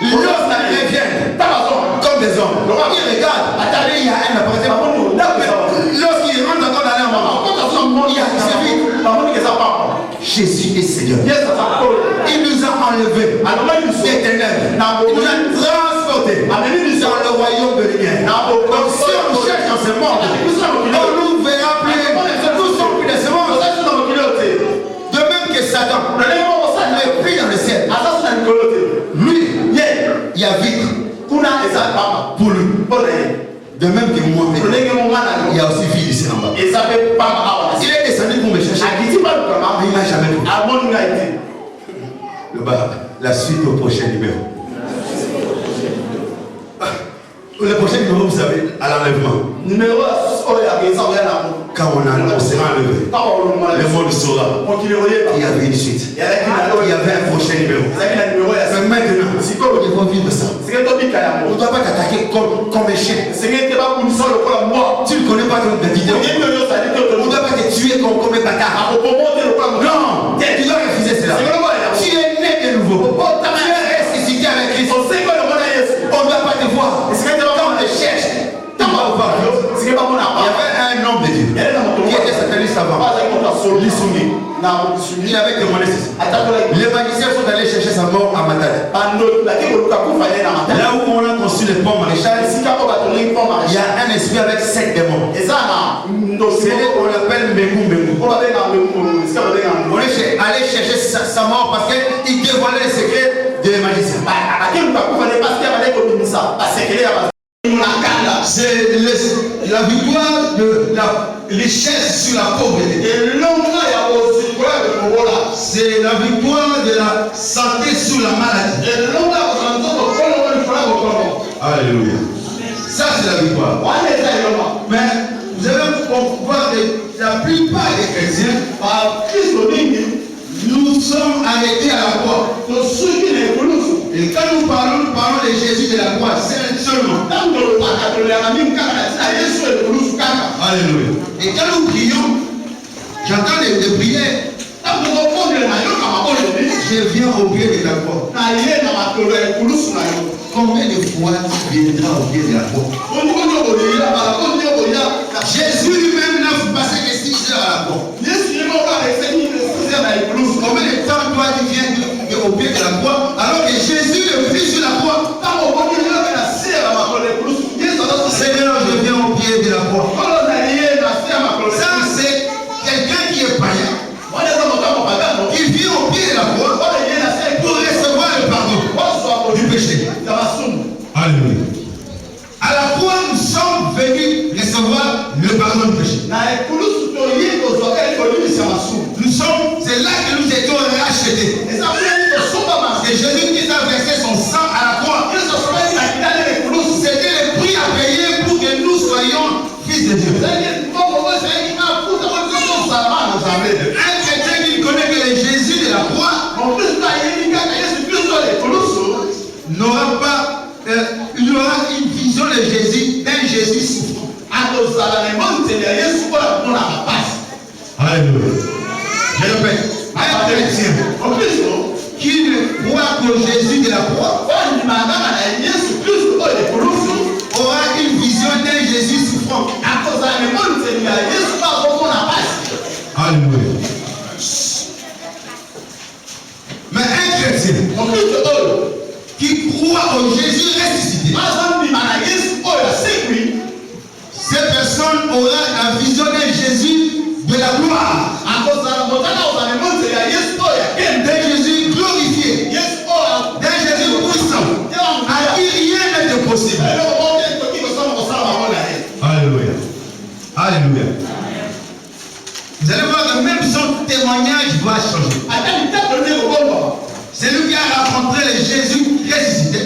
S2: Lorsqu'ils reviennent, comme des hommes, ils regardent, attendez, il y a un appartement. Lorsqu'ils rentrent encore dans leur maman, il y a ces vides. Jésus est Seigneur. Il nous a enlevés d'éternel. Il nous a transportés dans le royaume de lumière. Donc si on cherche dans ce monde, on nous verra plus. Nous sommes plus de ce monde. De même que Satan n'est plus dans le ciel. Lui, il y a vide pour lui.
S3: De même que moi, il y a aussi fille ici en bas. Il est descendu pour me chercher. Il ne m'a jamais vu. Le bas, la suite au prochain numéro. Le prochain numéro, vous savez, à l'enlèvement. Quand on sera enlevé, le monde saura qu'il y avait une suite. Il y avait un prochain numéro. Mais maintenant, il faut vivre ça. On ne doit pas t'attaquer comme un chien. Tu ne connais pas ton vidéo. On ne doit pas te tuer comme un bâtard. Non, tu dois refuser cela. Tu es né de nouveau. Tu es ressuscité avec Christ. On ne doit pas te voir. Quand on te cherche, il y avait un homme de Dieu qui était satané savant. Il avait demandé ceci. Les magiciens sont allés chercher sa mort à Matane. Là où on a construit le pont maréchal, il y a un esprit avec 7 démons. C'est là qu'on appelle Mengu. On est allé chercher sa mort parce qu'il dévoilait les secrets des magiciens. C'est la victoire de la richesse sur la pauvreté. C'est la victoire de la santé sur la maladie. Alléluia. Ça c'est la victoire. Mais vous allez voir que la plupart des chrétiens, nous sommes arrêtés à la croix. Et quand nous parlons de Jésus de la croix, c'est seulement. Alléluia. Et quand nous prions, j'entends des prières. Je viens au pied de la croix. Combien de fois tu viendras au pied de la croix? Jésus lui-même n'a passé que 6 heures à la croix. Combien de temps toi tu viens au pied de la croix alors que Jésus le vit sur la croix? Seigneur, je viens au pied de la croix. Ça c'est quelqu'un qui est païen. Il vient au pied de la croix pour recevoir le pardon du péché. Alléluia. À la croix, nous sommes venus recevoir le pardon du péché. C'est là que nous étions rachetés. Et Jésus qui a versé son sang à la croix, c'était le prix à payer pour que nous soyons fils de Dieu. Un chrétien qui connaît que le Jésus de la croix n'aura pas, il aura une vision de Jésus, d'un Jésus souffrant. Alléluia. Je répète, un chrétien qui ne croit qu'au Jésus de la croix aura une vision d'un Jésus souffrant. Alléluia. Mais un chrétien qui croit au Jésus ressuscité, cette personne aura la vision d'un Jésus de la gloire, d'un Jésus glorifié, d'un Jésus puissant, à qui rien n'est impossible. Alléluia. Alléluia. Vous allez voir que même son témoignage va changer. C'est lui qui a rencontré le Jésus ressuscité.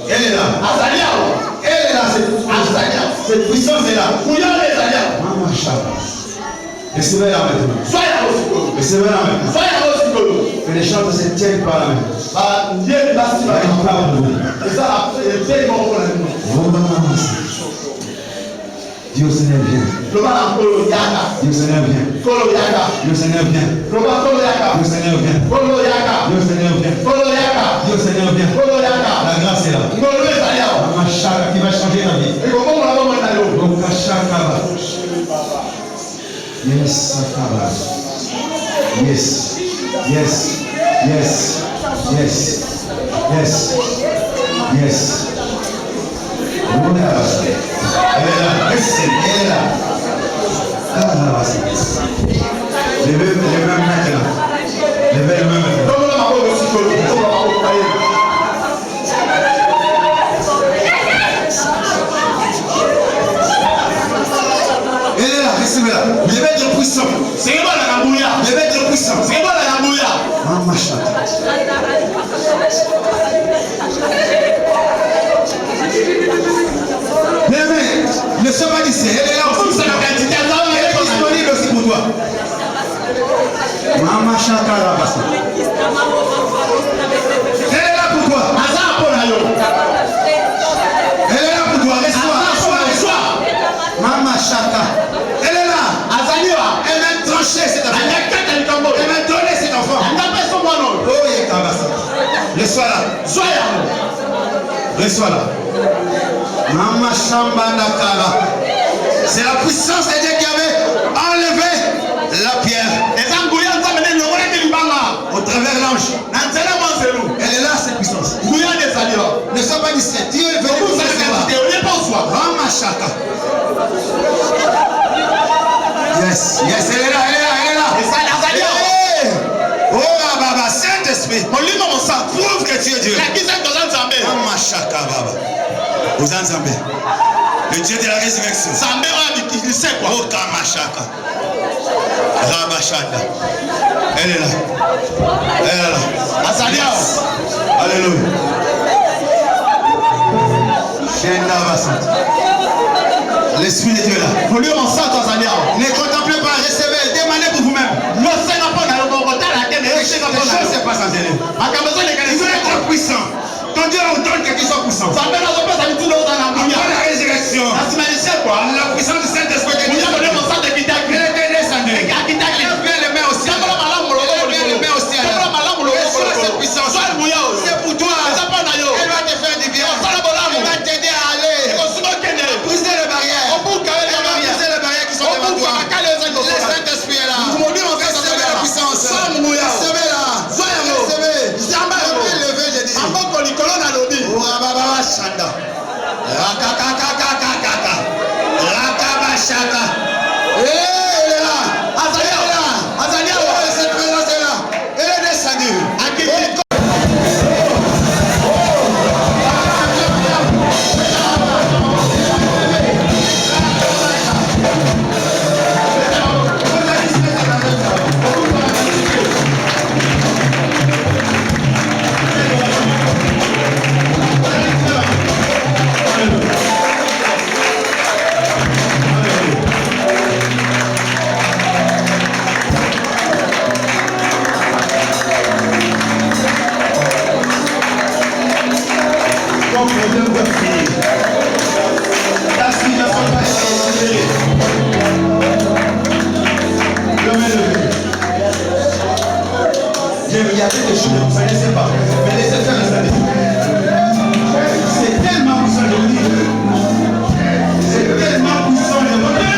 S2: Elle est là. Elle est là. Cette puissance est là. Maman Chaka. Recevez-la maintenant. Recevez-la maintenant. Que les chants se tiennent par la main. Dieu Seigneur vient. Dieu Seigneur vient. Dieu Seigneur vient. Dieu Seigneur vient. Dieu Seigneur vient. Dieu Seigneur vient. La grâce est là. Maman Chaka qui va changer la vie. Maman Chaka. Yes, Sakaba. Yes. Yes. Yes. Yes. Yes. Yes. Elle est là. Elle est là. Levez les mains maintenant. Levez les mains maintenant. Elle est là, recevez-la. Levez de puissant. C'est quoi la Nabouya? Levez de puissant. C'est quoi la Nabouya? Maman Chaka. Ne sois pas d'ici, elle est là aussi. Elle est disponible aussi pour toi. Maman Chaka là bas. Elle est là pour toi. Elle est là pour toi. Reçois. Maman Chaka. Elle est là. Elle m'a tranché cet enfant. Elle m'a donné cet enfant. Oh, il est Kabasa. Reçois là. Reçois là. Mama Shamba Nakala. C'est la puissance de Dieu qui avait enlevé la pierre. Au travers l'ange. Elle est là, cette puissance. Ne sois pas distrait. Dieu est venu pour recevoir. Mama Shaka. Yes, elle est là. Oh, Baba, Saint-Esprit. Prouve que tu es Dieu. Mama Shaka, Baba. Vous entendez? Le Dieu de la résurrection. Oh, Kamashaka. Rabashaka. Elle est là. Alléluia. L'Esprit de Dieu est là. Ne contemplez pas, recevez, demandez pour vous-même. Les choses se passent en Dieu. Il veut être puissant. Ton Dieu ordonne que tu sois puissant. Après la résurrection, la puissance du Saint-Esprit que Dieu a donné. Lève les mains au ciel. Reçois cette puissance. C'est pour toi. Elle va te faire du bien. Elle va t'aider à aller. Briser les barrières. Briser les barrières qui sont devant toi. Le Saint-Esprit est là. Recevez la puissance. Recevez-la. Recevez. Je dis. Shanda. Rakakakakakaka. Rakabashaka. Elle est là. Azalia, cette présence est là. Elle est descendue. Il y a des choses que vous ne connaissez pas. Mais laissez faire le salut. C'est tellement puissant de vous dire. C'est tellement puissant de vous dire.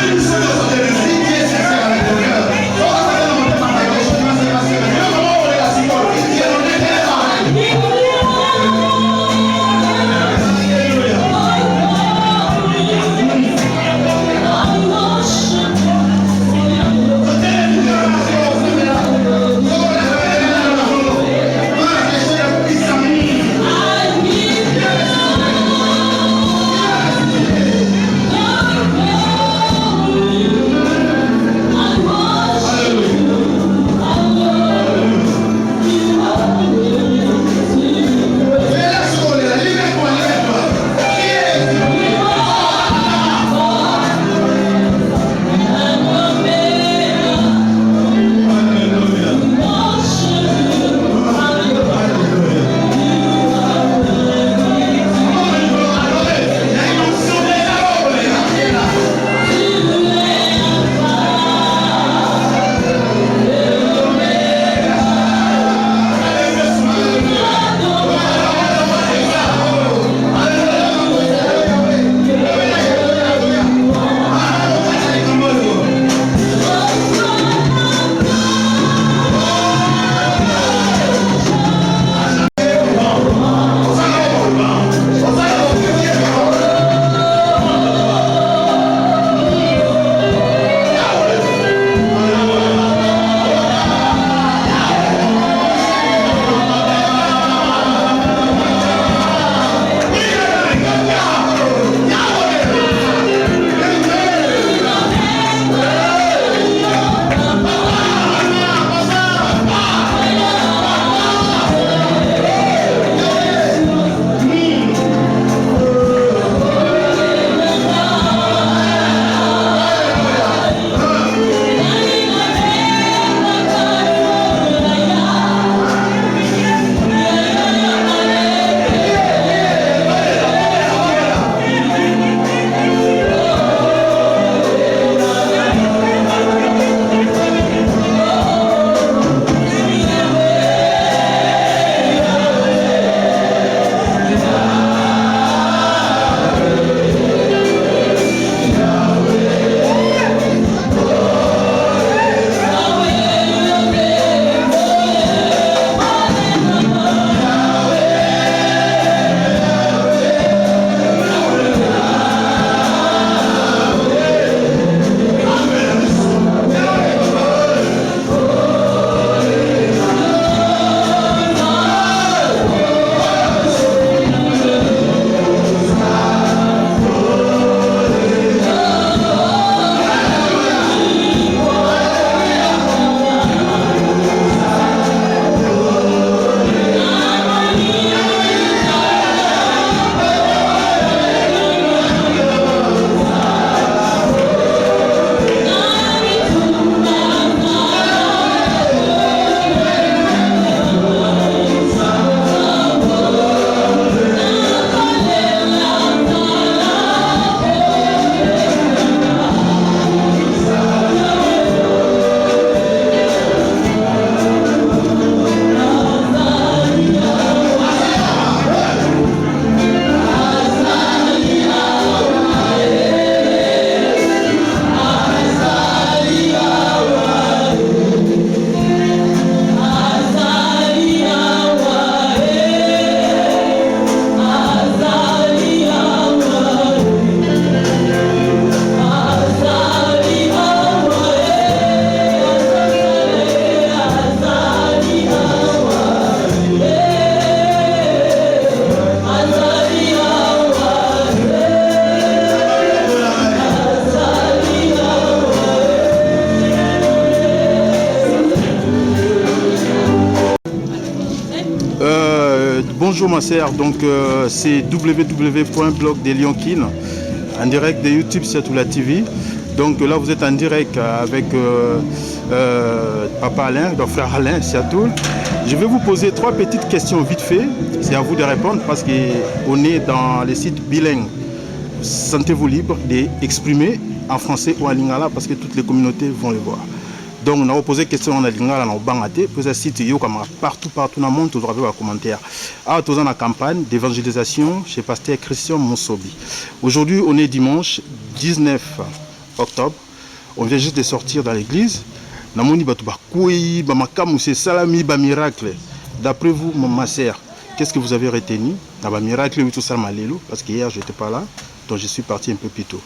S2: Si Dieu est sincère avec le cœur, on va faire le monter par quelque chose qui va se passer. Mais le moment où on est la psychologue, il dit on est tellement.
S4: bonjour ma sœur, donc c'est www.blogdelionkin en direct de YouTube Siatoula TV. Donc là vous êtes en direct avec Papa Alain, donc frère Alain Siatoul. Je vais vous poser 3 petites questions vite fait, c'est à vous de répondre parce qu'on est dans les sites bilingues. Sentez-vous libre d'exprimer en français ou en lingala parce que toutes les communautés vont le voir. Donc on a posé question en lingala dans le bangaté, puis ça site partout dans le monde, toujours avec un commentaire. Ah, tous en la campagne d'évangélisation chez Pasteur Christian Monsobi. Aujourd'hui, on est dimanche 19 octobre. On vient juste de sortir dans l'église. Namoni batuba koui, ba makamu c'est salami ba miracle. D'après vous, ma sœur, qu'est-ce que vous avez retenu dans ba miracle ou tout ça malélo parce que hier je n'étais pas là, donc je suis parti un peu plus tôt.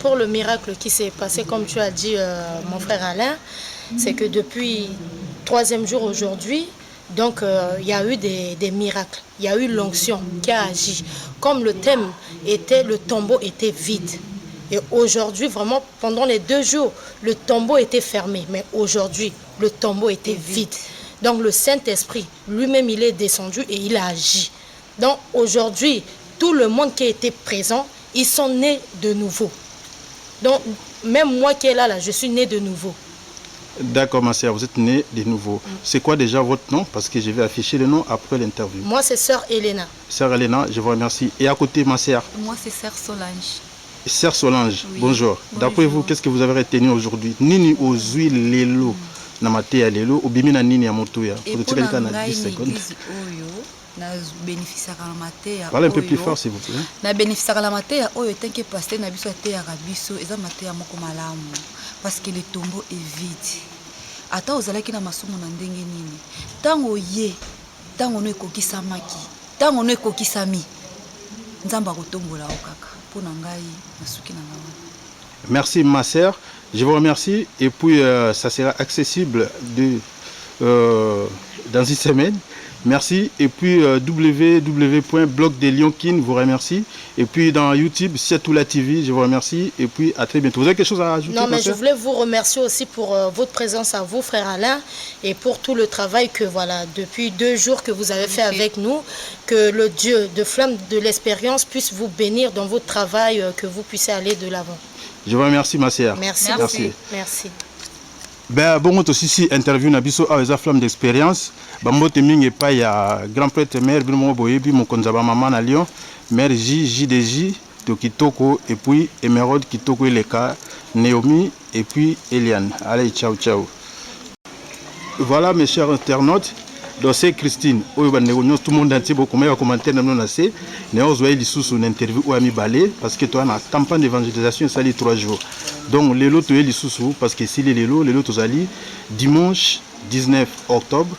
S5: Pour le miracle qui s'est passé, comme tu as dit, mon frère Alain, c'est que depuis 3e jour aujourd'hui, donc il y a eu des miracles, il y a eu l'onction qui a agi. Comme le thème était, le tombeau était vide. Et aujourd'hui, vraiment, pendant les 2 jours, le tombeau était fermé. Mais aujourd'hui, le tombeau était vide. Donc le Saint-Esprit, lui-même, il est descendu et il a agi. Donc aujourd'hui, tout le monde qui était présent, ils sont nés de nouveau. Donc, même moi qui est là, je suis né de nouveau.
S4: D'accord, ma sœur, vous êtes né de nouveau. C'est quoi déjà votre nom? Parce que je vais afficher le nom après l'interview.
S5: Moi, c'est Sœur Elena.
S4: Sœur Elena, je vous remercie. Et à côté, ma sœur?
S6: Moi, c'est Sœur Solange.
S4: Sœur Solange,
S6: oui.
S4: Bonjour. D'après vous, qu'est-ce que vous avez retenu aujourd'hui? Nini aux huiles lelo, namatea lelo, ou bimina nini à motoya?
S6: Et pour la 10 secondes.
S4: Parlez un peu plus fort s'il vous plaît.
S6: Na bénéficier la matière oyo tanke pasteur na biso te ya biso eza matière moko malamu parce que le tombeau est vide. Ata ozalaki na masumu na ndenge nini. Tango ye, tango no ekokisamaki, tango no ekokisami. Nzamba kotombola okaka. Pona ngai nasuki na ngama.
S4: Merci ma sœur, je vous remercie et puis ça sera accessible dans une semaine. Merci. Et puis www.blogdelionkin vous remercie. Et puis dans YouTube, Siatoula TV, je vous remercie. Et puis à très bientôt. Vous avez quelque chose à rajouter?
S5: Non, mais je voulais vous remercier aussi pour votre présence à vous, frère Alain, et pour tout le travail que voilà, depuis 2 jours que vous avez fait avec nous. Que le Dieu de flamme de l'expérience puisse vous bénir dans votre travail, que vous puissiez aller de l'avant.
S4: Je vous remercie, ma sœur.
S5: Merci. Merci.
S4: Ben bon aussi si interview na biso avec la flamme d'expérience bambote mingi pa ya grand prêtre mère bino boyebi mokonza ba maman na Lyon mère JDJ to Kitoko et puis Emerald Kitoko Eleka Naomi et puis Eliane. Allez ciao ciao. Voilà mes chers internautes. Donc c'est Christine, tout le monde entier beaucoup meilleur commentaire dans nos assez. Nous avons eu une interview où ami balé parce que toi na campagne d'évangélisation ça les 3 jours. Donc les lots tu es les sous parce que si les lots tu allez dimanche 19 octobre.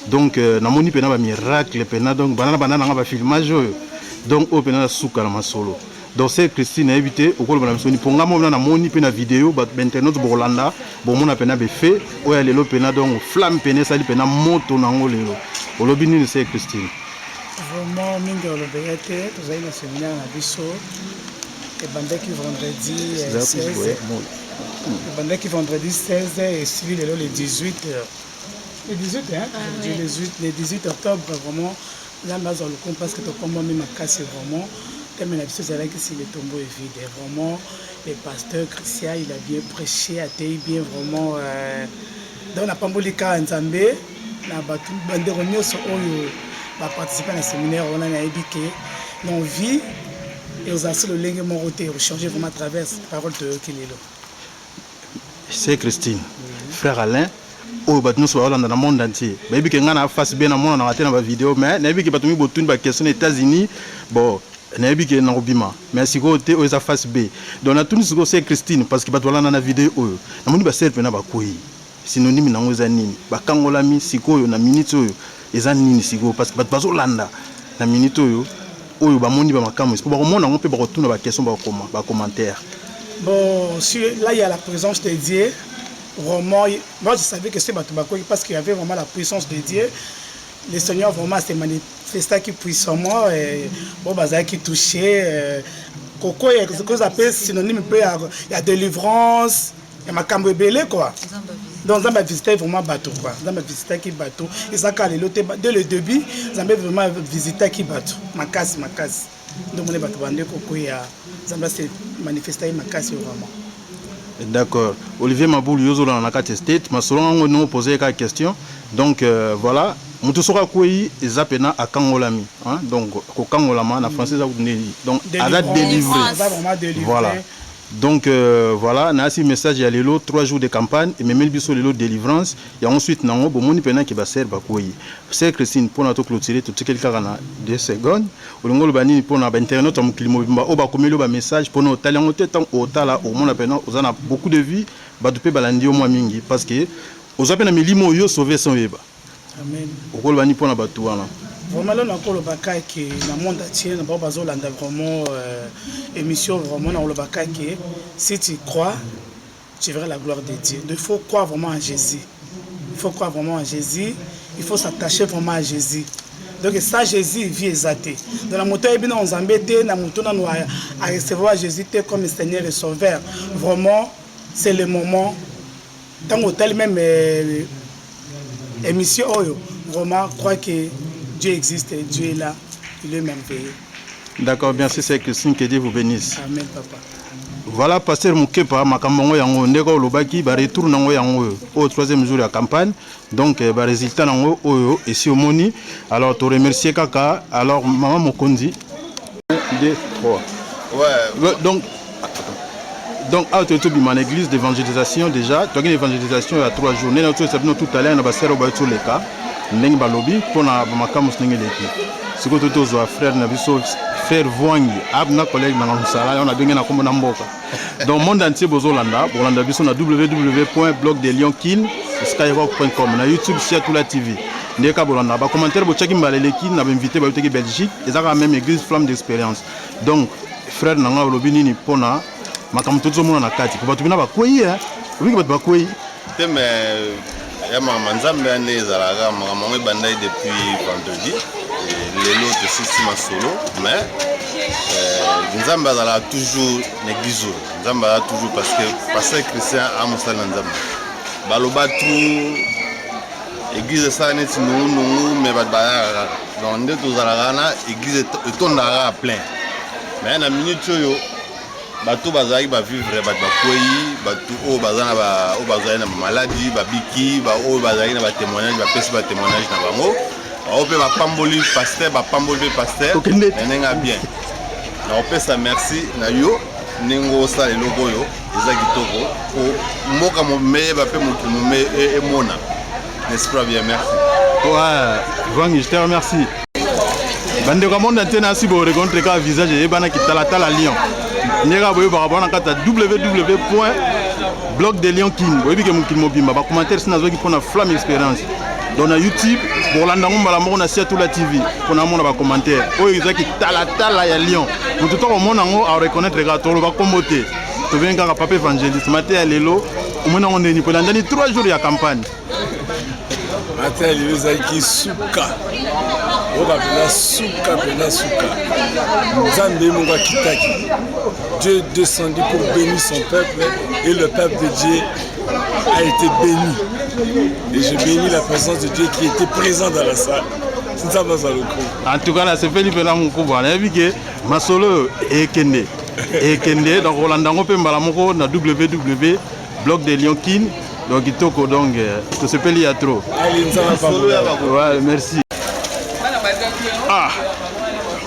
S4: Donc na moni pena ba miracle pena donc banana nga ba filmage donc au pena souka na solo. Donc c'est Christine a évité au col banamsoni ponga mo na moni pena vidéo ba internet bolanda bon mona pena be fait o ya lelo pena donc flamme pena sali pena moto na ngolelo olobini c'est Christine
S7: vraiment mingi olobeyete tozali na séminaire na biso et bandaki vendredi 16 bandaki vendredi 16 et suivi lelo le 18 le 18 hein le 18 octobre vraiment là bas le compte parce que to comme même makasi vraiment thème la biso c'est là que si le tombeau est vide vraiment le pasteur Christian il a bien prêché a été bien vraiment dans la pambolika nzambe na batu bandero nyoso oyo ba participer na séminaire on a éduqué non vie et aux assos le lingue moroté changer vraiment à travers parole de Kilelo.
S4: C'est Christine frère Alain oyo bato nyonso baolanda na monde entier bayebi ke ngai na face bien na mona na te na bavideo mais nayebi ke bato mi botuni baquestion na États-Unis bon nayebi ke na kobima mais sikoyo te oyo eza face B donc natuni sikoyo c'est Christine parce que bato balanda na video oyo namoni basere mpena bakwei synonyme nango eza nini bakangolami sikoyo na minute oyo eza nini sikoyo parce que bato bazolanda na minute oyo oyo bamoni bamakambo po bakomona yango mpe bakotuna baquestion bacommentaire.
S7: Bon, là il y a la présence de Dieu. Vraiment, moi je savais que c'est Batubakoui parce qu'il y avait vraiment la puissance de Dieu. Le Seigneur vraiment s'est manifesté qui puissamment et bon bazar qui touchait Coco il y a ce qu'on appelle synonyme il y a délivrance il y a makambo belé quoi. Donc Zamba visité vraiment bateau quoi. Zamba visité qui bateau. Et ça quand dès le début, Zamba vraiment visité qui bateau. Makasi. Donc on est bateau bande kokoya. Zamba s'est manifesté makasi vraiment.
S4: D'accord. Olivier Maboul yozola na kati state, masolonga ngo no poser ka question. Donc voilà, mutu soka koyi ezapena akangolami, hein? Donc ko kangolama na français za kuneli. Donc à la délivrer. Voilà. Donc voilà, na si message ya lelo 3 jours de campagne et même biso lelo délivrance et ensuite nango bomoni pena ki ba ser ba koyi. C'est Christine pour na to clôturer tout quelqu'un na 2 secondes. Olongolo bani pour na ba internet am kilimo bimba o ba komelo ba message pour no talango tetan o tala au monde pena ozana beaucoup de vie ba dupe balandi au moins mingi parce que ozapena milimo yo sauver son yeba. Amen. Okolo bani pour na ba tout wana.
S7: Vraiment là encore le bakaï qui dans le monde entier n'a pas besoin d'entendre vraiment émission vraiment dans le bakaï qui si tu crois tu verras la gloire de Dieu. Il faut croire vraiment en Jésus. Il faut croire vraiment en Jésus. Il faut s'attacher vraiment à Jésus. Donc ça Jésus vit exalté. Dans la moto bien on s'embête dans moto on à recevoir Jésus comme Seigneur et Sauveur. Vraiment c'est le moment dans l'hôtel même émission vraiment croire que Dieu existe, Dieu est là, il est merveilleux.
S4: D'accord, bien c'est Christine, que Dieu vous bénisse.
S7: Amen, papa.
S4: Voilà, pasteur Moukepa, Makambo Yango, Ndeko Lobaki, ba retour nango yango au 3e jour de la campagne. Donc, ba résultat nango oyo et si omoni. Alors, te remercier Kaka. Alors, maman Mokondi. 1, 2, 3. Ouais. Donc, à tout mon église d'évangélisation déjà. Tu as une évangélisation il y a 3 jours. Nous avons tout à l'heure, nous avons fait les cas. Ndenge balobi pona makamu ndenge leki siko tozo frère na biso frère Voangi abna collègue na musala on a benga na kombo na mboka donc monde entier bozolanda bolanda biso na www.blogdelionkin.skyrock.com na YouTube sur Tula TV ndeka bolanda ba commentaire bo chaki mbaleleki na ba invité ba yoteki Belgique ezaka même église flamme d'expérience donc frère nanga balobi nini pona makamu tozo mona na kati ko batu bina ba koyi hein oui batu ba koyi
S8: teme ya mama nzambe ane ezalaka makambo ebandai depuis vendredi lelo tosisi masolo mais nzambe azalaka toujours na église oyo nzambe azalaka toujours parce que pasteur Christian amosala na nzambe baloba tout église esala neti nungunungu mais bato bayaka donc nde tozalaka na église etondaka plein mais na minute oyo bato bazali ba vivre bato bakwei bato o bazana ba o bazali na maladie babiki ba o bazali na ba témoignage ba pesi ba témoignage na bango o pe ba pamboli pasteur nenga bien na o pesa merci na yo ningo sa le logo yo eza kitoko o moka mo me ba pe moto mo me e mona n'est-ce pas bien merci
S4: ouais Vangi je te remercie bande comme on a tenu à si beau rencontrer ka visage et bana ki tala lion ndeka boyo ba bona kata www.blogdelionkin boyebi ke mukil mobimba ba commentaire sina zoki pona flamme expérience donc na YouTube pour landa ngomba mona sur Tula TV pona mona ba commentaire oyo ezaki tala ya lion mutu to mona ngo a reconnaître ka to ba kombote to venga ka papa évangéliste maté ya lelo omona ngone ni polanda ni 3 jours ya campagne
S9: maté lelo zaki suka suka Nzambe Munga Kitaki. Dieu est descendu pour bénir son peuple et le peuple de Dieu a été béni. Et je bénis la présence de Dieu qui était présent dans la salle.
S4: En tout cas, là, c'est Felipe Lamoukou. On a vu que Masolo est Kende. Donc, Rolanda Ngope Mbalamoko na www.blogdelionkin. Donc, il toko donc, tout se peut lier trop. Ouais, merci. Ah,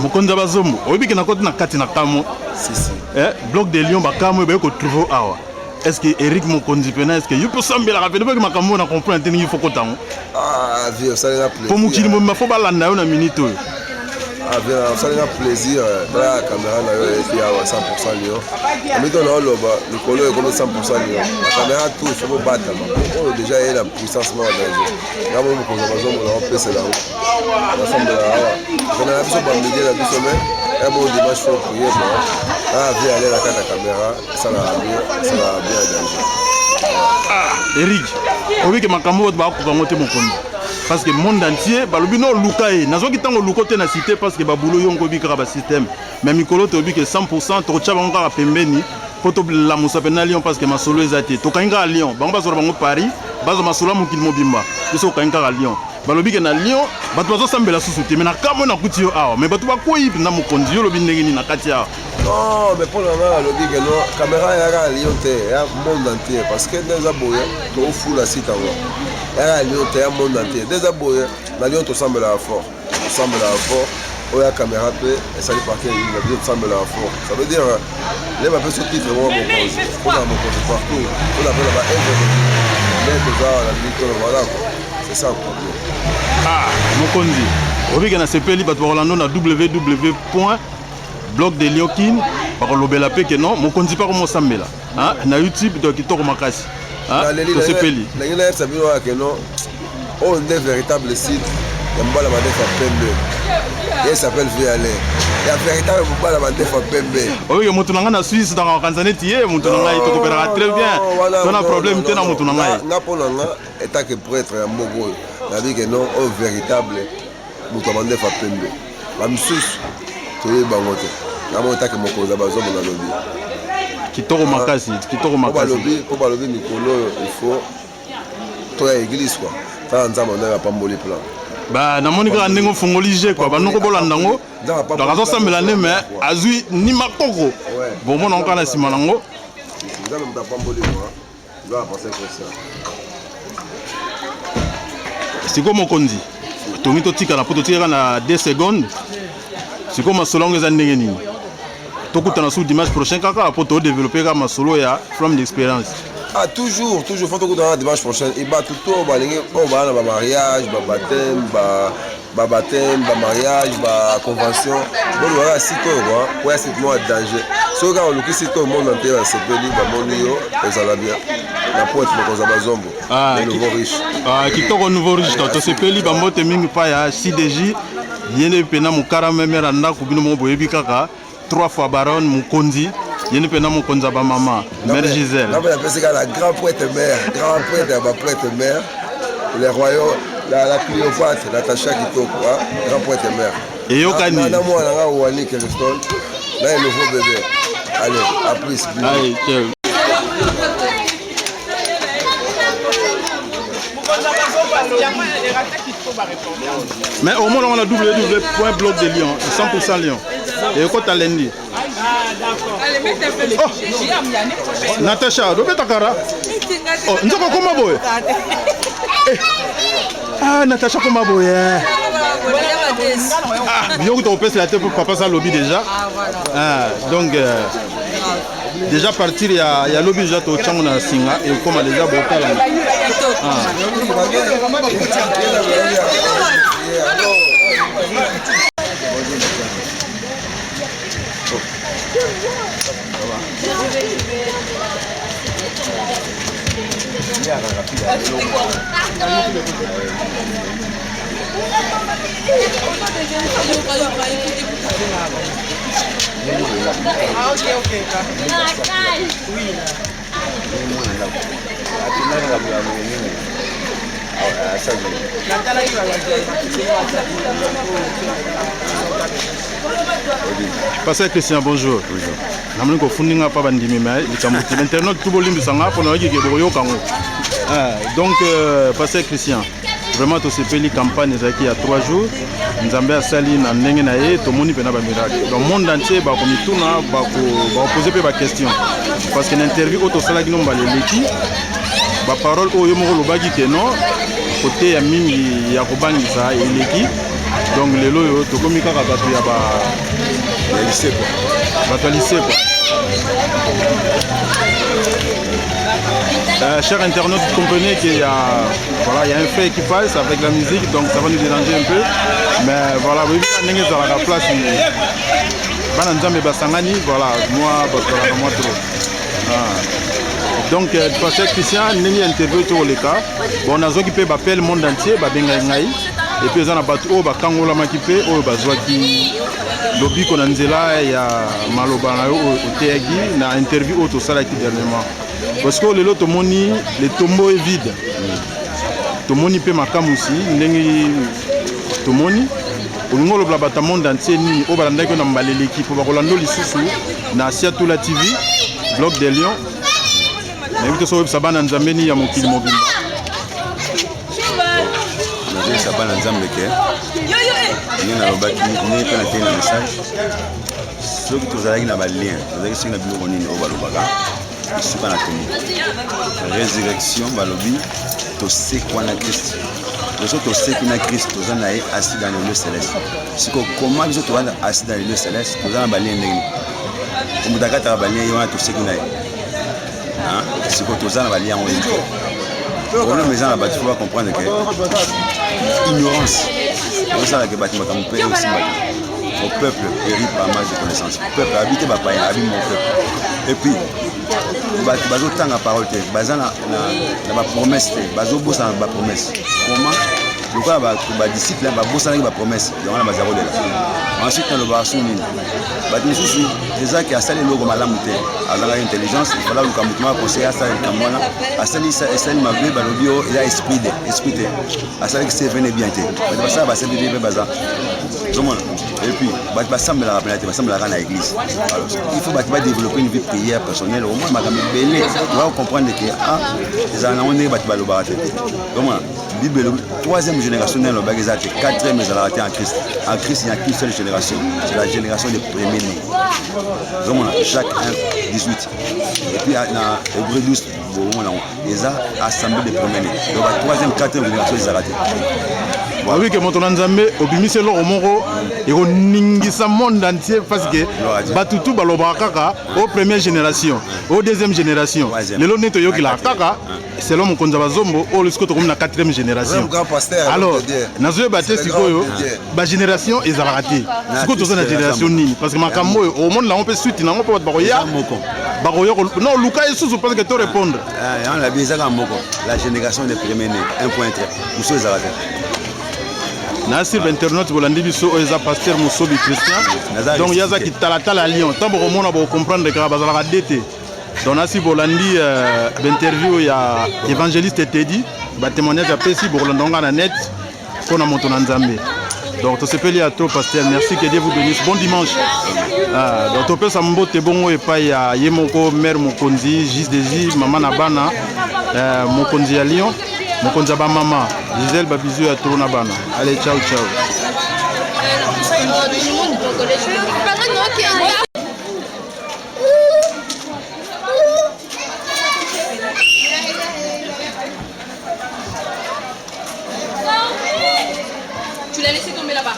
S4: Mokonza Bazomo, oyebi na koti na kati na kamo.
S9: Si.
S4: Bloc de Lyon bakamo be ko trouver awa. Est-ce que Eric Mokonzi pena est-ce que you peut sembler la rappeler que makambo na comprendre teni faut kotango.
S10: Ah, vieux, ça n'a plaisir.
S4: Pour mukili mo mafo balanda yo na minute oyo.
S10: Ah, vieux, ça n'a plaisir. La caméra na yo et puis à 100% Lyon. Mais dans le loba, le color est comme 100% Lyon. La caméra tout il faut battre. Oh, déjà il y a la puissance là dedans. Là mon Mokonza Bazomo on peut se là. Ensemble là. On a besoin de médias la semaine. Un bon dimanche faut prier. Ah, vieux aller la caméra, ça va bien danger.
S4: Ah, Eric, obi ke makambo ba ko bangote Mokonzi. Parce que le monde entier, balobi no lukae, nazo kitango lukote na cité parce que babulo yongo bi kara ba système. Mais mikolo to bi que 100% to tcha bango ka pembeni, poto la musape na Lyon parce que masolo ezate to kanga à Lyon bango bazora bango Paris bazo masolo mokili mobimba biso kanga à Lyon balobi ke na Lyon bato bazo sambela susuti mais na kamo na kuti yo awa mais bato bakoyi na mokonzi yo lobi ndenge ni na kati ya
S10: non mais pour la lobi que non caméra ya à Lyon te ya monde entier parce que dans aboya to fou la site avant ya à Lyon te ya monde entier des aboya na Lyon to sambela fort la caméra peut et ça lui partait il a bien semble la fort ça veut dire les va faire ce titre vraiment mon cause on a mon cause partout on a là-bas mais déjà la vie voilà c'est ça le problème
S4: ah mokonzi obi na sepeli bato Orlando na www.blogdeliokin par lobela pe que non mokonzi pas comme sambela hein na YouTube donc kitoko makasi hein to sepeli
S10: la ngina ça bino que non on est véritable site ya mbala madefa pembe il s'appelle Vialé il y a véritable mbala madefa pembe
S4: oui mutu nanga na Suisse dans Tanzanie tie mutu nanga to coopérera très bien on a problème tena mutu nanga
S10: na pona nga état que prêtre ya mbogo la dit que non au véritable mutu madefa pembe ba msusu to bangote na mo état que mokoza bazo mona lobi
S4: kitoko makasi
S10: po balobi mikolo il faut to ya église quoi ta nzamba na pamboli plan
S4: bah namoni ka ndenge fongolije quoi banoko bolanda ngo donc azo sambela ne mais azui ni makoko bon mon onka na sima nango
S10: nzamba mtapamboli quoi doit passer comme ça
S4: siko mokonzi tongi to tika na poto tika na 2 secondes siko masolongo za ndenge nini tokutana sous dimanche prochain kaka poto développer ka masolo ya from d'expérience.
S10: Ah, toujours, faut que dans dimanche prochain, il va tout le monde, on va dans mariage, baptême, mariage, convention. Bon, voilà, si tu vois, ouais, c'est moi danger. Si on regarde le si tout le monde entier, c'est peli, monio, et ça va bien. La pointe, mais qu'on a zombo. Ah, le nouveau riche.
S4: Ah, qui t'ont nouveau riche, donc c'est peli, bamote mingi pa ya CDJ, yene pena mukara memera na kubino mo boyebi kaka, 3 fois baron mukonzi. Il y a un konza ba maman, Mère Gisèle.
S10: Non, mais la grande prêtre mère, ma prêtre mère, les royaumes, la Cléopâtre, Natacha Kitoko, grand prêtre mère.
S4: Et Yokani.
S10: Là, moi, on a Wani Kerston, là, il nouveau bébé. Allez, à plus.
S4: Allez, ciao. Mais au moins on a www.blogdeliokin 100% Lyon. Et quoi t'as lundi? Oh, Natacha, dove takara? Oh, nzoko koma boy. Ah, Natacha koma boy. Ah, bien que ton père c'est la tête pour papa ça lobby déjà. Ah, donc déjà partir il y a lobby déjà to chango na singa et comme déjà botala. Ah. Pasteur Christian, bonjour. Namoni ko fundinga pa bandimi mais likambuti internet tout bolimbi sanga pour na yiki boyo kango. Donc Pasteur Christian, vraiment to sepeli campagne ezaki ya 3 jours. Nzambe asali na ndenge na ye tomoni pena ba miracle. Dans le monde entier ba komituna ba poser pe ba question parce que l'interview auto sala kino mbale leki ba parole oyo moko lobaki ke non côté ya mingi ya kobangisa eleki. Donc lelo yo tokomi kaka bato ya ba lycée quoi. Bato lycée quoi. Chers internautes, vous comprenez qu'il y a un fait qui passe avec la musique, donc ça va nous déranger un peu. Mais voilà, vous voyez, dans la place, voilà, moi trop. Donc, Pasteur Christian, nous avons interviewé tous les cas. Bon, on a occupé le monde entier, et puis on a battu au Kangola Makipe, au Bazwaki, Lobi Konanzela, il y a Malobana, au Teagi, on a interviewé au Salaki dernièrement. Parce que le lot moni le tombeau est vide. Tomoni pe makamusi ndengi tomoni olungolo blabata monde entier ni o balanda ko na mbaleleki po ba kolando lisusu na Asia Tula TV bloc des lions. Mais ça va dans Nzambeni ya mokili mobimba.
S11: Je sais pas Nzambe ke. Il y a un message. Ceux qui ont un lien, vous avez un bureau au Balobaga. Je suis pas la commune. Résurrection, Balobi, tu sais quoi na Christ. Les autres sais qu'il y a Christ, tu es assis dans le lieu céleste. C'est comment les autres sont assis dans le lieu céleste, tu es dans le lien. Comme tu as un lien, tu sais qu'il y a. C'est que tu es dans le lien. Pour nous, les gens il faut comprendre que l'ignorance, c'est ça que mon père aussi. Au peuple périt par manque de connaissances. Le peuple habite mon peuple. Et puis, bazo tanga parole te bazana na ba promesse te bazo bossa na ba promesse comment pourquoi ba disciple ba bossa na ba promesse donc na bazaro de là ensuite dans le basu nini ba disusu déjà qui a salé logo malamu te azanga intelligence il fallait que mutima conseiller ça kamona asali ça esali mabe ba lobio il a esprit te asali que c'est venait bien te ba ça ba c'est bien baza et puis ba semble la rappeler ba semble la rendre à l'église il faut ba développer une vie prière personnelle au moins ma belé tu vas comprendre que les ana on est ba balobara te donc Bible troisième génération dans le bagazate quatrième mais la en Christ il n'y a qu'une seule génération c'est la génération des premiers-nés donc chaque 1 18 et puis na Hébreu 12 ils a assemblé des premiers-nés donc la troisième quatrième génération ils arrêté.
S4: Oui, que mon Nzambe obimise lo omoko et on ningisa monde entier parce que batutu baloba kaka aux première génération, aux deuxième génération. Les lots neto yoki la kaka selon mon konza bazombo au jusqu'au comme la quatrième génération. Alors, nazo baté sikoyo ba génération ils a raté. Siko to na génération nini parce que makambo au monde là on peut suite na on peut baroya. Baroya non Luka est sous parce que to répondre.
S11: On la bizaka moko la génération des premiers-nés 1.3 tous ceux arrêtés.
S4: Sur internet bolandi biso oza pasteur Mosobi Christian donc yaza ki talatala Lyon tambo komona bo comprendre que bazala dete donc nasi bolandi interview ya évangéliste Teddy ba témoignage ya pesi bolandonga na net kona moto na Nzambe donc to sepeli à toi pasteur merci que Dieu vous bénisse bon dimanche donc to pesa mbote bongo epa ya yemoko mère mokonzi Gisdesi maman na bana mokonzi ya Lyon mokonzi ba mama Gisèle Babizou à Tourna Bana. Allez, ciao, ciao.
S12: Tu l'as laissé tomber là-bas.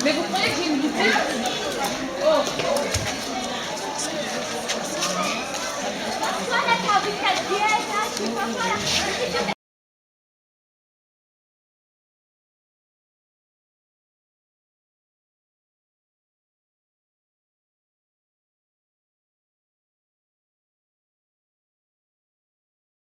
S12: Mais vous croyez que j'ai une bouteille? Oh.